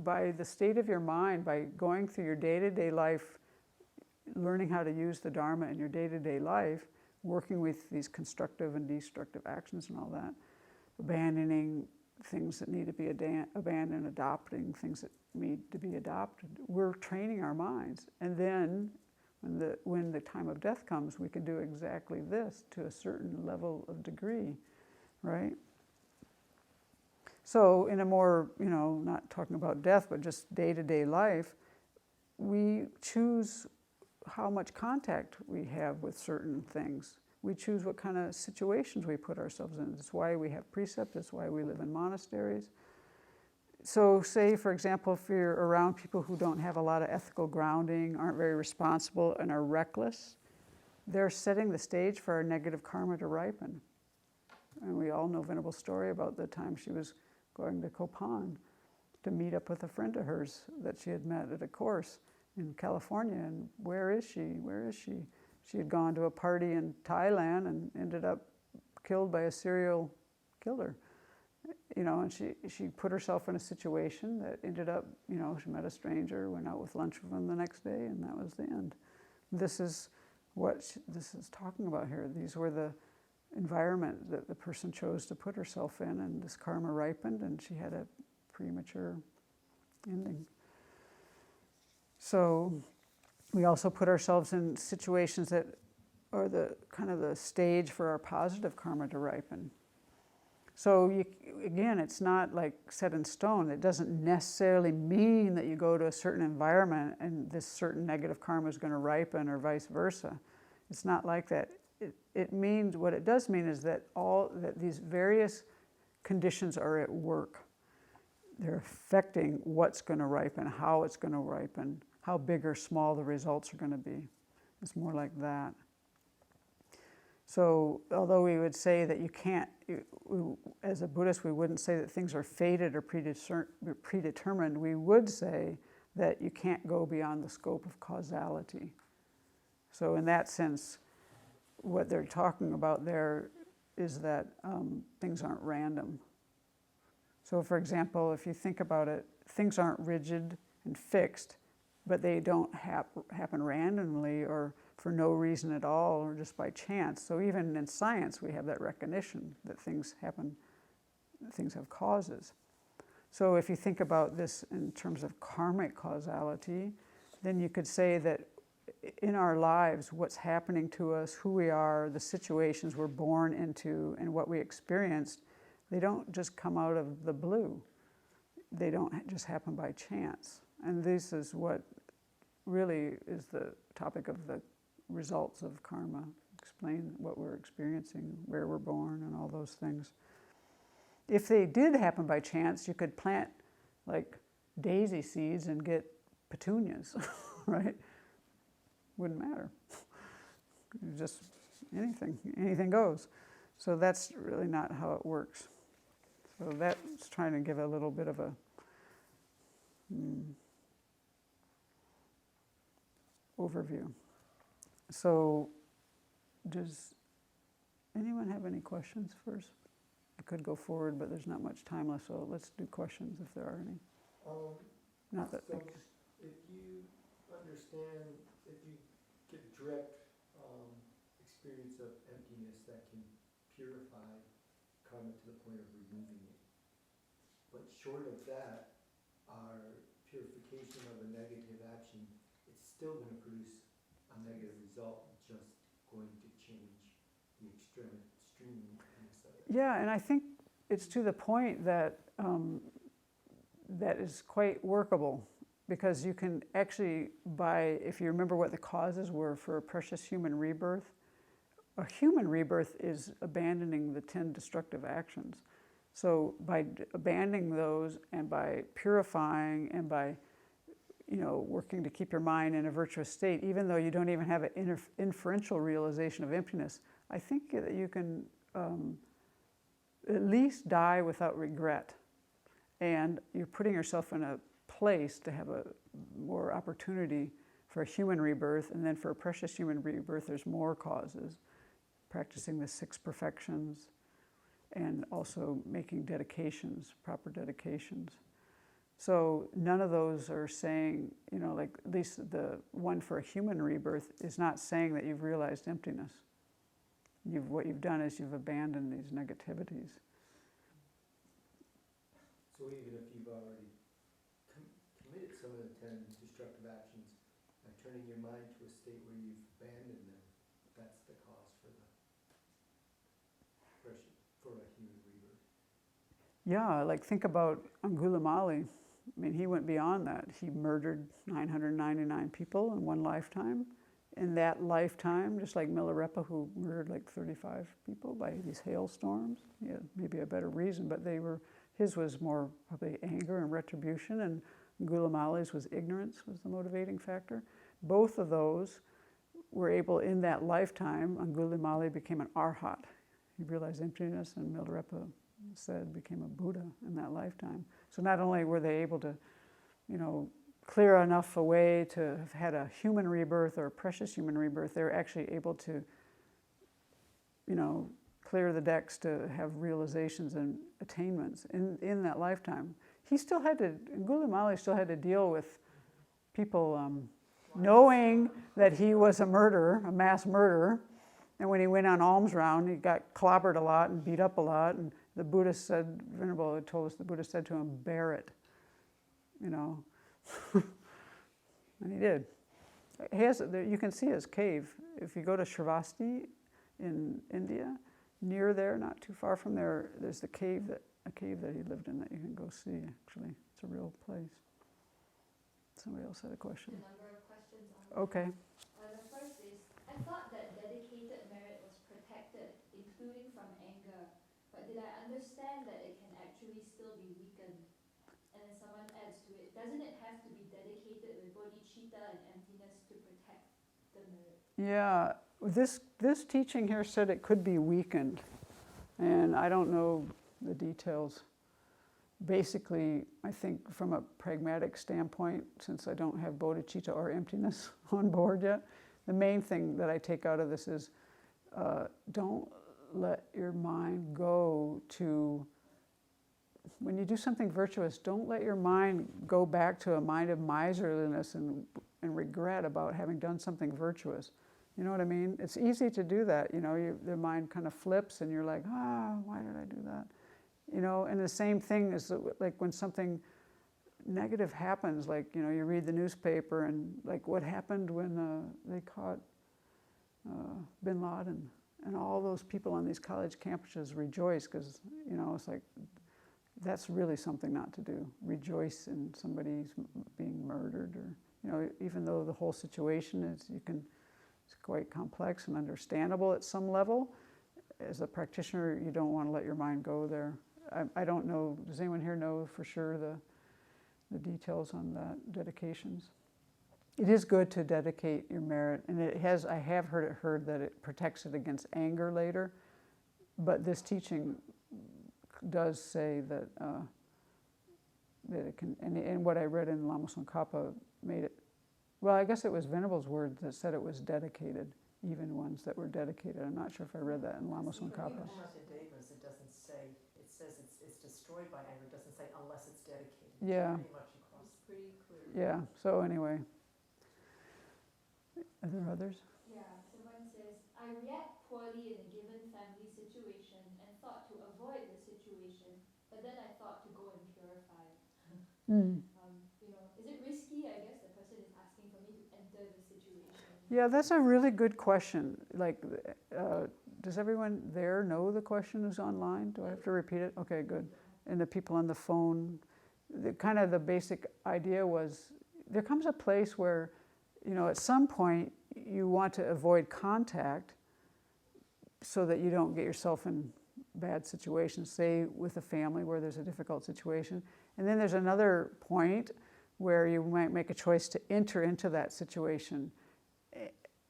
By the state of your mind, by going through your day-to-day life, learning how to use the Dharma in your day-to-day life, working with these constructive and destructive actions and all that, abandoning things that need to be abandoned, adopting things that need to be adopted. We're training our minds. And then when the time of death comes, we can do exactly this to a certain level of degree, right? So in a more, not talking about death, but just day-to-day life, we choose how much contact we have with certain things. We choose what kind of situations we put ourselves in. That's why we have precepts. That's why we live in monasteries. So say, for example, if you're around people who don't have a lot of ethical grounding, aren't very responsible, and are reckless, they're setting the stage for our negative karma to ripen. And we all know Venerable's story about the time she was going to Copan to meet up with a friend of hers that she had met at a course in California. And where is she? She had gone to a party in Thailand and ended up killed by a serial killer. And she put herself in a situation that ended up, she met a stranger, went out with lunch with him the next day, and that was the end. This is what this is talking about here. These were the environment that the person chose to put herself in, and this karma ripened, and she had a premature ending. So we also put ourselves in situations that are the kind of the stage for our positive karma to ripen. So again, it's not like set in stone. It doesn't necessarily mean that you go to a certain environment and this certain negative karma is going to ripen, or vice versa. It's not like that. It means, what it does mean is that these various conditions are at work. they're affecting what's going to ripen, how it's going to ripen, how big or small the results are going to be. It's more like that. So although we would say that you can't, as a Buddhist, we wouldn't say that things are fated or predetermined. We would say that you can't go beyond the scope of causality. So in that sense, what they're talking about there is that things aren't random. So for example, if you think about it, things aren't rigid and fixed, but they don't happen randomly or for no reason at all or just by chance. So even in science, we have that recognition that things happen, things have causes. So if you think about this in terms of karmic causality, then you could say that in our lives, what's happening to us, who we are, the situations we're born into, and what we experienced, they don't just come out of the blue. They don't just happen by chance. And this is what really is the topic of the results of karma. Explain what we're experiencing, where we're born, and all those things. If they did happen by chance, you could plant like daisy seeds and get petunias, right? Wouldn't matter. Just anything goes. So that's really not how it works. So that's trying to give a little bit of a overview. So does anyone have any questions first? I could go forward, but there's not much time left, so let's do questions if there are any. Not that so if you understand, if you get direct experience of emptiness that can purify karma to the point of removing it, but short of that, our purification of a negative action, it's still going to produce a negative result, just going to change the extremeness of it. Yeah, and I think it's to the point that that is quite workable, because you can actually, if you remember what the causes were for a precious human rebirth, a human rebirth is abandoning the 10 destructive actions. So by abandoning those and by purifying and by working to keep your mind in a virtuous state, even though you don't even have an inferential realization of emptiness, I think that you can at least die without regret. And you're putting yourself in a place to have a more opportunity for a human rebirth, and then for a precious human rebirth, there's more causes. Practicing the 6 perfections, and also making dedications, proper dedications. So none of those are saying, like at least the one for a human rebirth is not saying that you've realized emptiness. What you've done is you've abandoned these negativities. So even if you've already committed some of the 10 destructive actions, by turning your mind to a state where you've abandoned them, that's the cause for a human rebirth. Yeah, like think about Angulimala. I mean, he went beyond that. He murdered 999 people in one lifetime. In that lifetime, just like Milarepa, who murdered like 35 people by these hailstorms. He had maybe a better reason, but his was more probably anger and retribution, and Angulimala's was ignorance, was the motivating factor. Both of those were able, in that lifetime, Angulimala became an arhat. He realized emptiness, and Milarepa said became a Buddha in that lifetime. So not only were they able to, clear enough a way to have had a human rebirth or a precious human rebirth, they were actually able to, clear the decks to have realizations and attainments in that lifetime. Angulimala still had to deal with people knowing that he was a murderer, a mass murderer. And when he went on alms round, he got clobbered a lot and beat up a lot. And the Buddha said, Venerable had told us, the Buddha said to him, bear it, And he did. You can see his cave. If you go to Sravasti in India, near there, not too far from there, there's a cave that he lived in that you can go see, actually. It's a real place. Somebody else had a question. A number of questions on Okay. the first is, I thought that dedicated merit was protected, including from anger, but did I understand that it can actually still be weakened? doesn't it have to be dedicated with bodhicitta and emptiness to protect the merit? Yeah, this teaching here said it could be weakened, and I don't know the details. Basically, I think from a pragmatic standpoint, since I don't have bodhicitta or emptiness on board yet, the main thing that I take out of this is don't let your mind go to, when you do something virtuous, don't let your mind go back to a mind of miserliness and regret about having done something virtuous. You know what I mean? It's easy to do that. The mind kind of flips and you're like, why did I do that? And the same thing is like when something negative happens, like, you read the newspaper and like what happened when they caught bin Laden, and all those people on these college campuses rejoice because, it's like, that's really something not to do. Rejoice in somebody's being murdered, or, even though the whole situation it's quite complex and understandable at some level. As a practitioner, you don't want to let your mind go there. I don't know, does anyone here know for sure the details on that, dedications? It is good to dedicate your merit, and I have heard that it protects it against anger later, but this teaching does say that it can, and what I read in Lama Tsongkhapa made it, well, I guess it was Venerable's word that said it was dedicated, even ones that were dedicated. I'm not sure if I read that in Lama Tsongkhapa. It doesn't say, it says it's destroyed by anger. It doesn't say unless it's dedicated. Yeah. Pretty much across. It's pretty clear. Yeah, so anyway. Are there others? Yeah, someone says, I react poorly in a given family situation and thought to avoid the situation, but then I thought to go and purify. Is it risky? I guess the person is asking for me to enter the situation. Yeah, that's a really good question. Like, does everyone there know the question who's online? Do I have to repeat it? Okay, good. And the people on the phone, the basic idea was, there comes a place where, at some point you want to avoid contact so that you don't get yourself in bad situations, say with a family where there's a difficult situation. And then there's another point where you might make a choice to enter into that situation.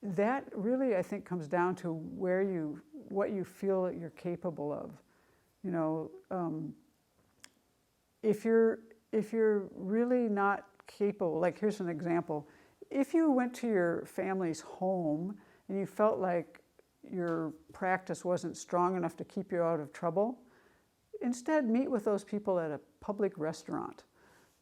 That really, I think, comes down to what you feel that you're capable of. If you're really not capable, like here's an example. If you went to your family's home and you felt like your practice wasn't strong enough to keep you out of trouble, instead meet with those people at a public restaurant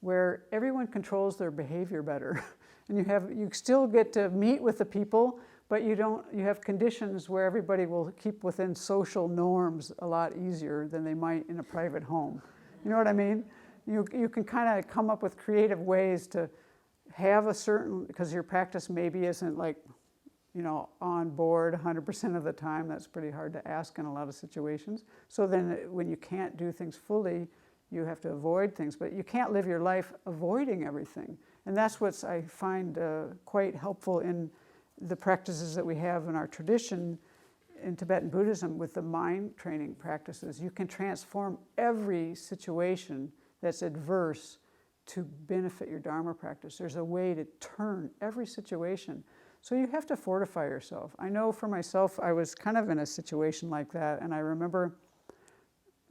where everyone controls their behavior better. And you still get to meet with the people, but you have conditions where everybody will keep within social norms a lot easier than they might in a private home. You know what I mean? You can kind of come up with creative ways to have a certain, because your practice maybe isn't like, on board 100% of the time. That's pretty hard to ask in a lot of situations. So then when you can't do things fully, you have to avoid things, but you can't live your life avoiding everything. And that's what I find quite helpful in the practices that we have in our tradition in Tibetan Buddhism with the mind training practices. You can transform every situation that's adverse to benefit your Dharma practice. There's a way to turn every situation. So you have to fortify yourself. I know for myself, I was kind of in a situation like that, and I remember,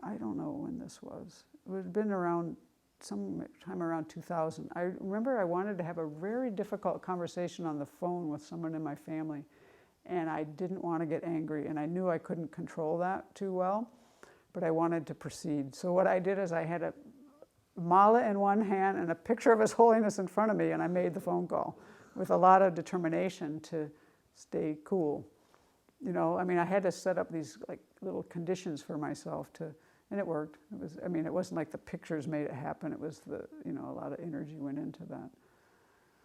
I don't know when this was. It would have been around sometime around 2000. I remember I wanted to have a very difficult conversation on the phone with someone in my family, and I didn't want to get angry, and I knew I couldn't control that too well, but I wanted to proceed. So what I did is I had a mala in one hand and a picture of His Holiness in front of me, and I made the phone call with a lot of determination to stay cool. I had to set up these like little conditions for myself and it worked. It wasn't like the pictures made it happen. It was a lot of energy went into that.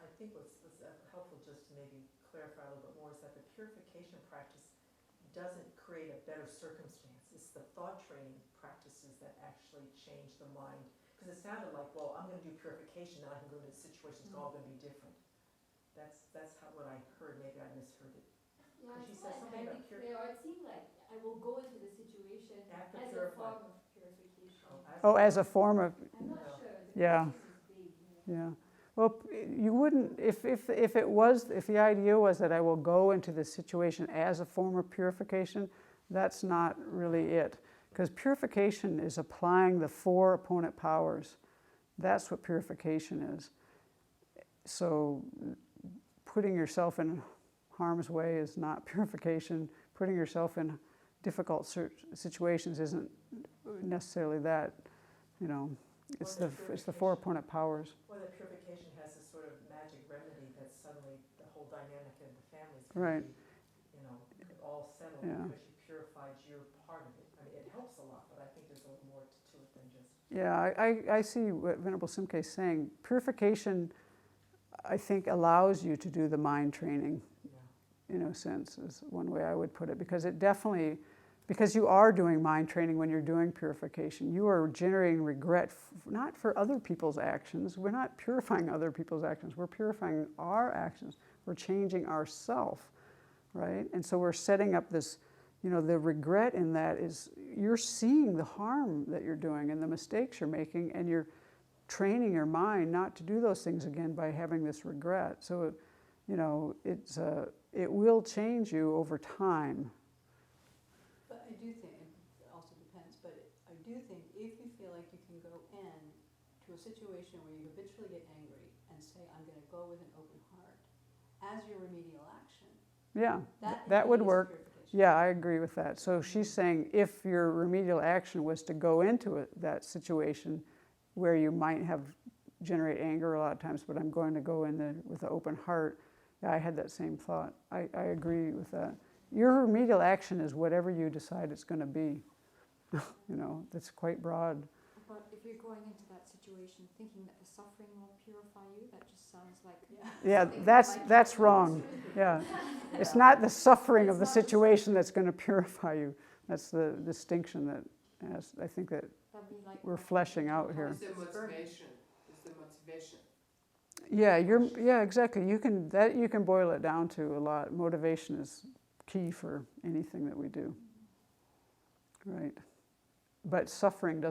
I think what's helpful just to maybe clarify a little bit more is that the purification practice doesn't create a better circumstance. It's the thought training practices that actually change the mind. Because it sounded like, well, I'm going to do purification, then I can go into the situation, it's all going to be different. That's what I heard. Maybe I misheard it. Yeah, She it's said not something entirely about clear. Or it seemed like I will go into the situation After as purify. a form of purification. Oh, as a form of, I'm not No. sure. The Yeah. practice is big. Yeah. Yeah. Well, you wouldn't, if the idea was that I will go into this situation as a form of purification, that's not really it. Because purification is applying the 4 opponent powers. That's what purification is. So putting yourself in harm's way is not purification. Putting yourself in difficult situations isn't necessarily that, you know. It's the 4 opponent powers. Or that purification has this sort of magic remedy that suddenly the whole dynamic in the family is Right. going to be, you know, all settled Yeah. because you purified your part of it. I mean, it helps a lot, but I think there's a little more to it than just. Yeah, I see what Venerable Simke is saying. Purification, I think, allows you to do the mind training, Yeah. in a sense, is one way I would put it. Because it definitely, because you are doing mind training when you're doing purification. You are generating regret, not for other people's actions. We're not purifying other people's actions. We're purifying our actions. We're changing ourself, right? And so we're setting up this, you know, the regret in that is you're seeing the harm that you're doing and the mistakes you're making, and you're training your mind not to do those things again by having this regret. So, you know, it will change you over time. But I do think, it also depends, but I do think if you feel like you can go in to a situation where you habitually get angry and say, I'm going to go with an open heart as your remedial action, Yeah, that that would is work. purification. Yeah, I agree with that. So she's saying if your remedial action was to go into that situation where you might have generate anger a lot of times, but I'm going to go in with an open heart. Yeah, I had that same thought. I agree with that. Your remedial action is whatever you decide it's going to be. You know, that's quite broad. But if you're going into that situation thinking that the suffering will purify you, that just sounds like Yeah, something that's wrong. Yeah, it's not the suffering of the situation that's going to purify you. That's the distinction that I think that that'd be like we're fleshing out here. It's the motivation. It's the motivation. Yeah, exactly. You can boil it down to a lot. Motivation is key for anything that we do. Right. But suffering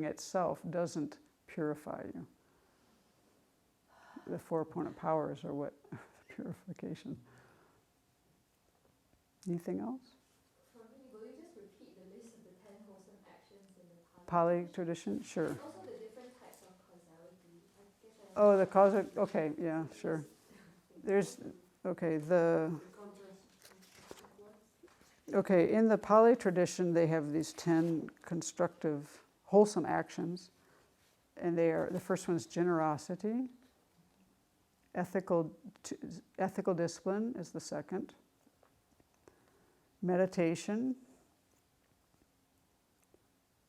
itself doesn't purify you. The 4 opponent powers are what purification. Anything else? For me, will you just repeat the list of the 10 wholesome actions in the Pali tradition? Sure. And also the different types of causality. I guess I Oh, the causa. Okay, yeah, sure. There's, okay, Okay, in the Pali tradition, they have these 10 constructive, wholesome actions, and the first one is generosity. Ethical discipline is the second. Meditation.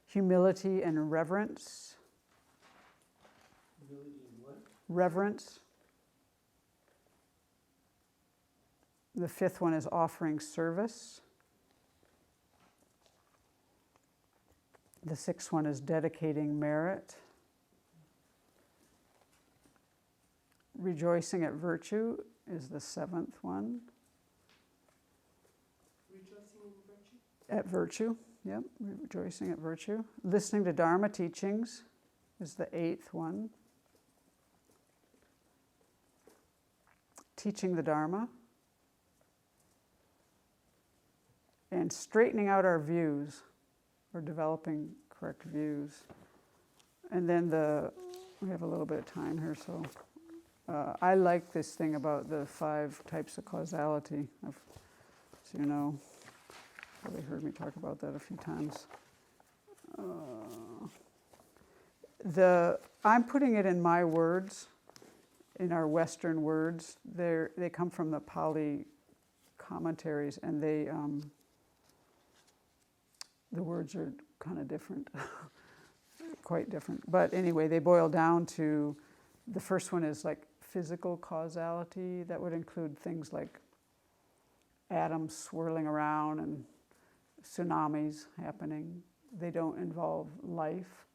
Humility and reverence. Humility and what? Reverence. The fifth one is offering service. The sixth one is dedicating merit. Rejoicing at virtue is the seventh one. Rejoicing in virtue. At virtue, yep, rejoicing at virtue. Listening to Dharma teachings is the eighth one. Teaching the Dharma. And straightening out our views, or developing correct views. And then we have a little bit of time here, so I like this thing about the 5 types of causality. So you know, probably heard me talk about that a few times. I'm putting it in my words, in our Western words. They come from the Pali commentaries, and the words are kind of different, quite different. But anyway, they boil down to, the first one is like physical causality. That would include things like atoms swirling around and tsunamis happening. They don't involve life,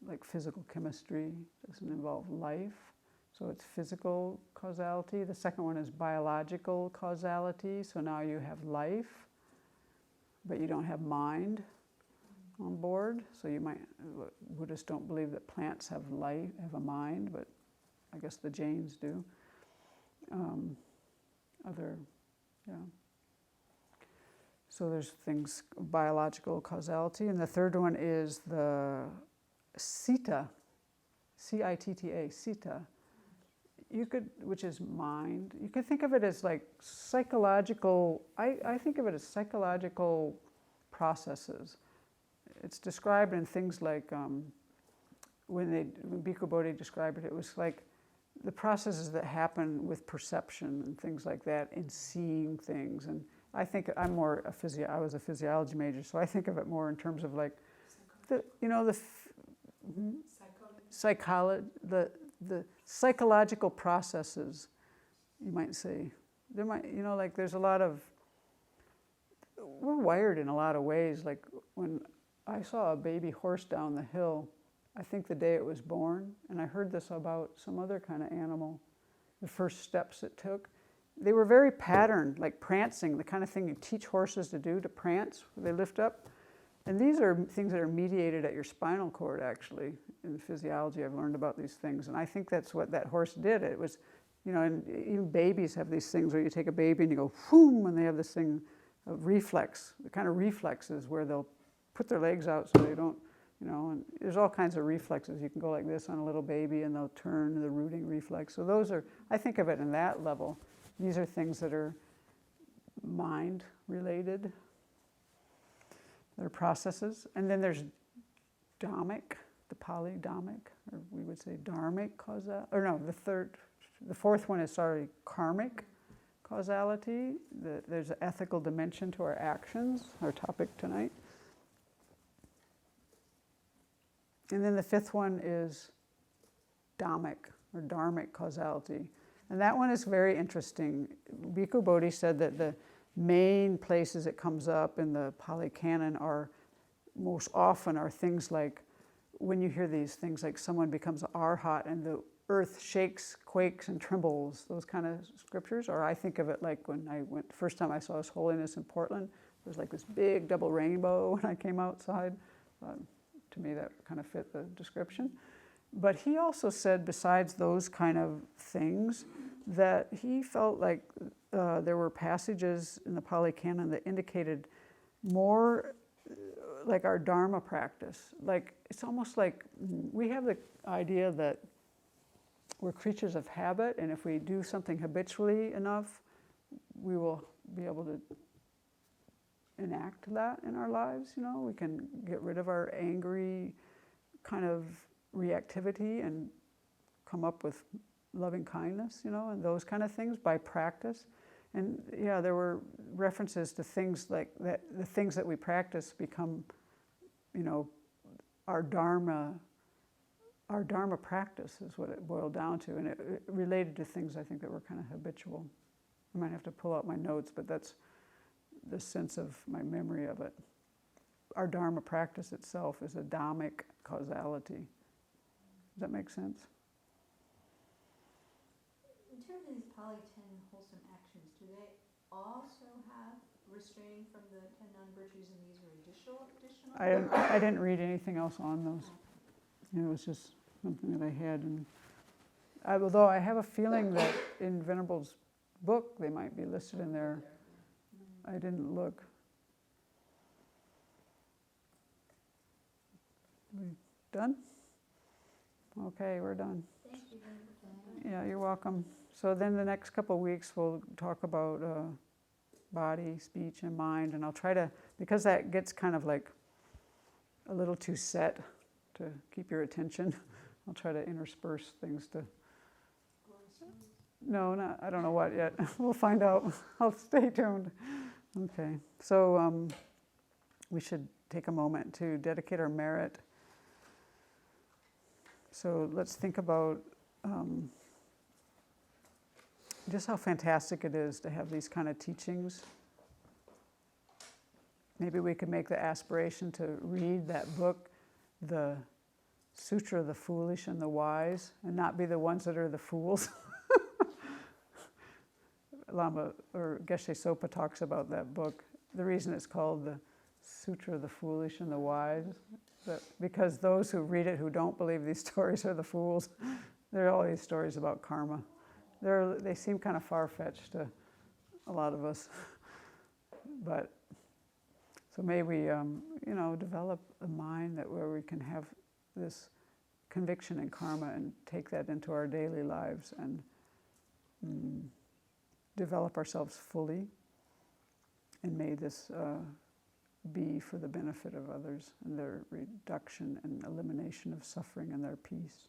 like physical chemistry doesn't involve life. So it's physical causality. The second one is biological causality. So now you have life, but you don't have mind. on board. So you might, Buddhists don't believe that plants have life, have a mind, but I guess the Jains do. So there's things, biological causality. And the third one is the citta, C-I-T-T-A, citta. You could, which is mind. You could think of it as like psychological, I think of it as psychological processes. It's described in things like, when Bhikkhu Bodhi described it, it was like the processes that happen with perception and things like that, in seeing things. And I think I was a physiology major, so I think of it more in terms of like, the psychological processes, you might say. There might, like there's a lot of, we're wired in a lot of ways. Like when I saw a baby horse down the hill, I think the day it was born, and I heard this about some other kind of animal, the first steps it took. They were very patterned, like prancing, the kind of thing you teach horses to do, to prance, they lift up. And these are things that are mediated at your spinal cord, actually. In physiology, I've learned about these things. And I think that's what that horse did. It was, and even babies have these things where you take a baby and you go, whoom, and they have this thing of reflex, the kind of reflexes where they'll put their legs out so they don't, and there's all kinds of reflexes. You can go like this on a little baby and they'll turn, the rooting reflex. So those are, I think of it in that level. These are things that are mind related. They're processes. And then there's dhammic, the Pali dhammic, or we would say dharmic causality. Or no, the fourth one is, karmic causality. There's an ethical dimension to our actions, our topic tonight. And then the fifth one is dhammic, or dharmic causality. And that one is very interesting. Bhikkhu Bodhi said that the main places it comes up in the Pali Canon most often are things like, when you hear these things like someone becomes an arhat and the earth shakes, quakes, and trembles, those kind of scriptures. Or I think of it like when the first time I saw His Holiness in Portland, there was like this big double rainbow when I came outside. To me, that kind of fit the description. But he also said, besides those kind of things, that he felt like there were passages in the Pali Canon that indicated more like our Dharma practice. Like, it's almost like we have the idea that we're creatures of habit, and if we do something habitually enough, we will be able to enact that in our lives. We can get rid of our angry kind of reactivity and come up with loving kindness, and those kind of things by practice. And yeah, there were references to things like that. The things that we practice become, our Dharma practice is what it boiled down to. And it related to things I think that were kind of habitual. I might have to pull out my notes, but that's the sense of my memory of it. Our Dharma practice itself is a dhammic causality. Does that make sense? In terms of these Pali 10 wholesome actions, do they also have restraining from the 10 non-virtues, and these are additional? I didn't read anything else on those. It was just something that I had. And although I have a feeling that in Venerable's book they might be listed in there. I didn't look. We done? Okay, we're done. Thank you very much. Yeah, you're welcome. So then the next couple of weeks we'll talk about body, speech, and mind, and I'll try to, because that gets kind of like a little too set to keep your attention, I'll try to intersperse things to... No, I don't know what yet. We'll find out. I'll stay tuned. Okay, so we should take a moment to dedicate our merit. So let's think about just how fantastic it is to have these kind of teachings. Maybe we could make the aspiration to read that book, the Sutra of the Foolish and the Wise, and not be the ones that are the fools. Lama or Geshe Sopa talks about that book. The reason it's called the Sutra of the Foolish and the Wise, because those who read it who don't believe these stories are the fools. There are all these stories about karma. They seem kind of far-fetched to a lot of us. But so may we, develop a mind where we can have this conviction in karma and take that into our daily lives and develop ourselves fully. And may this be for the benefit of others and their reduction and elimination of suffering and their peace.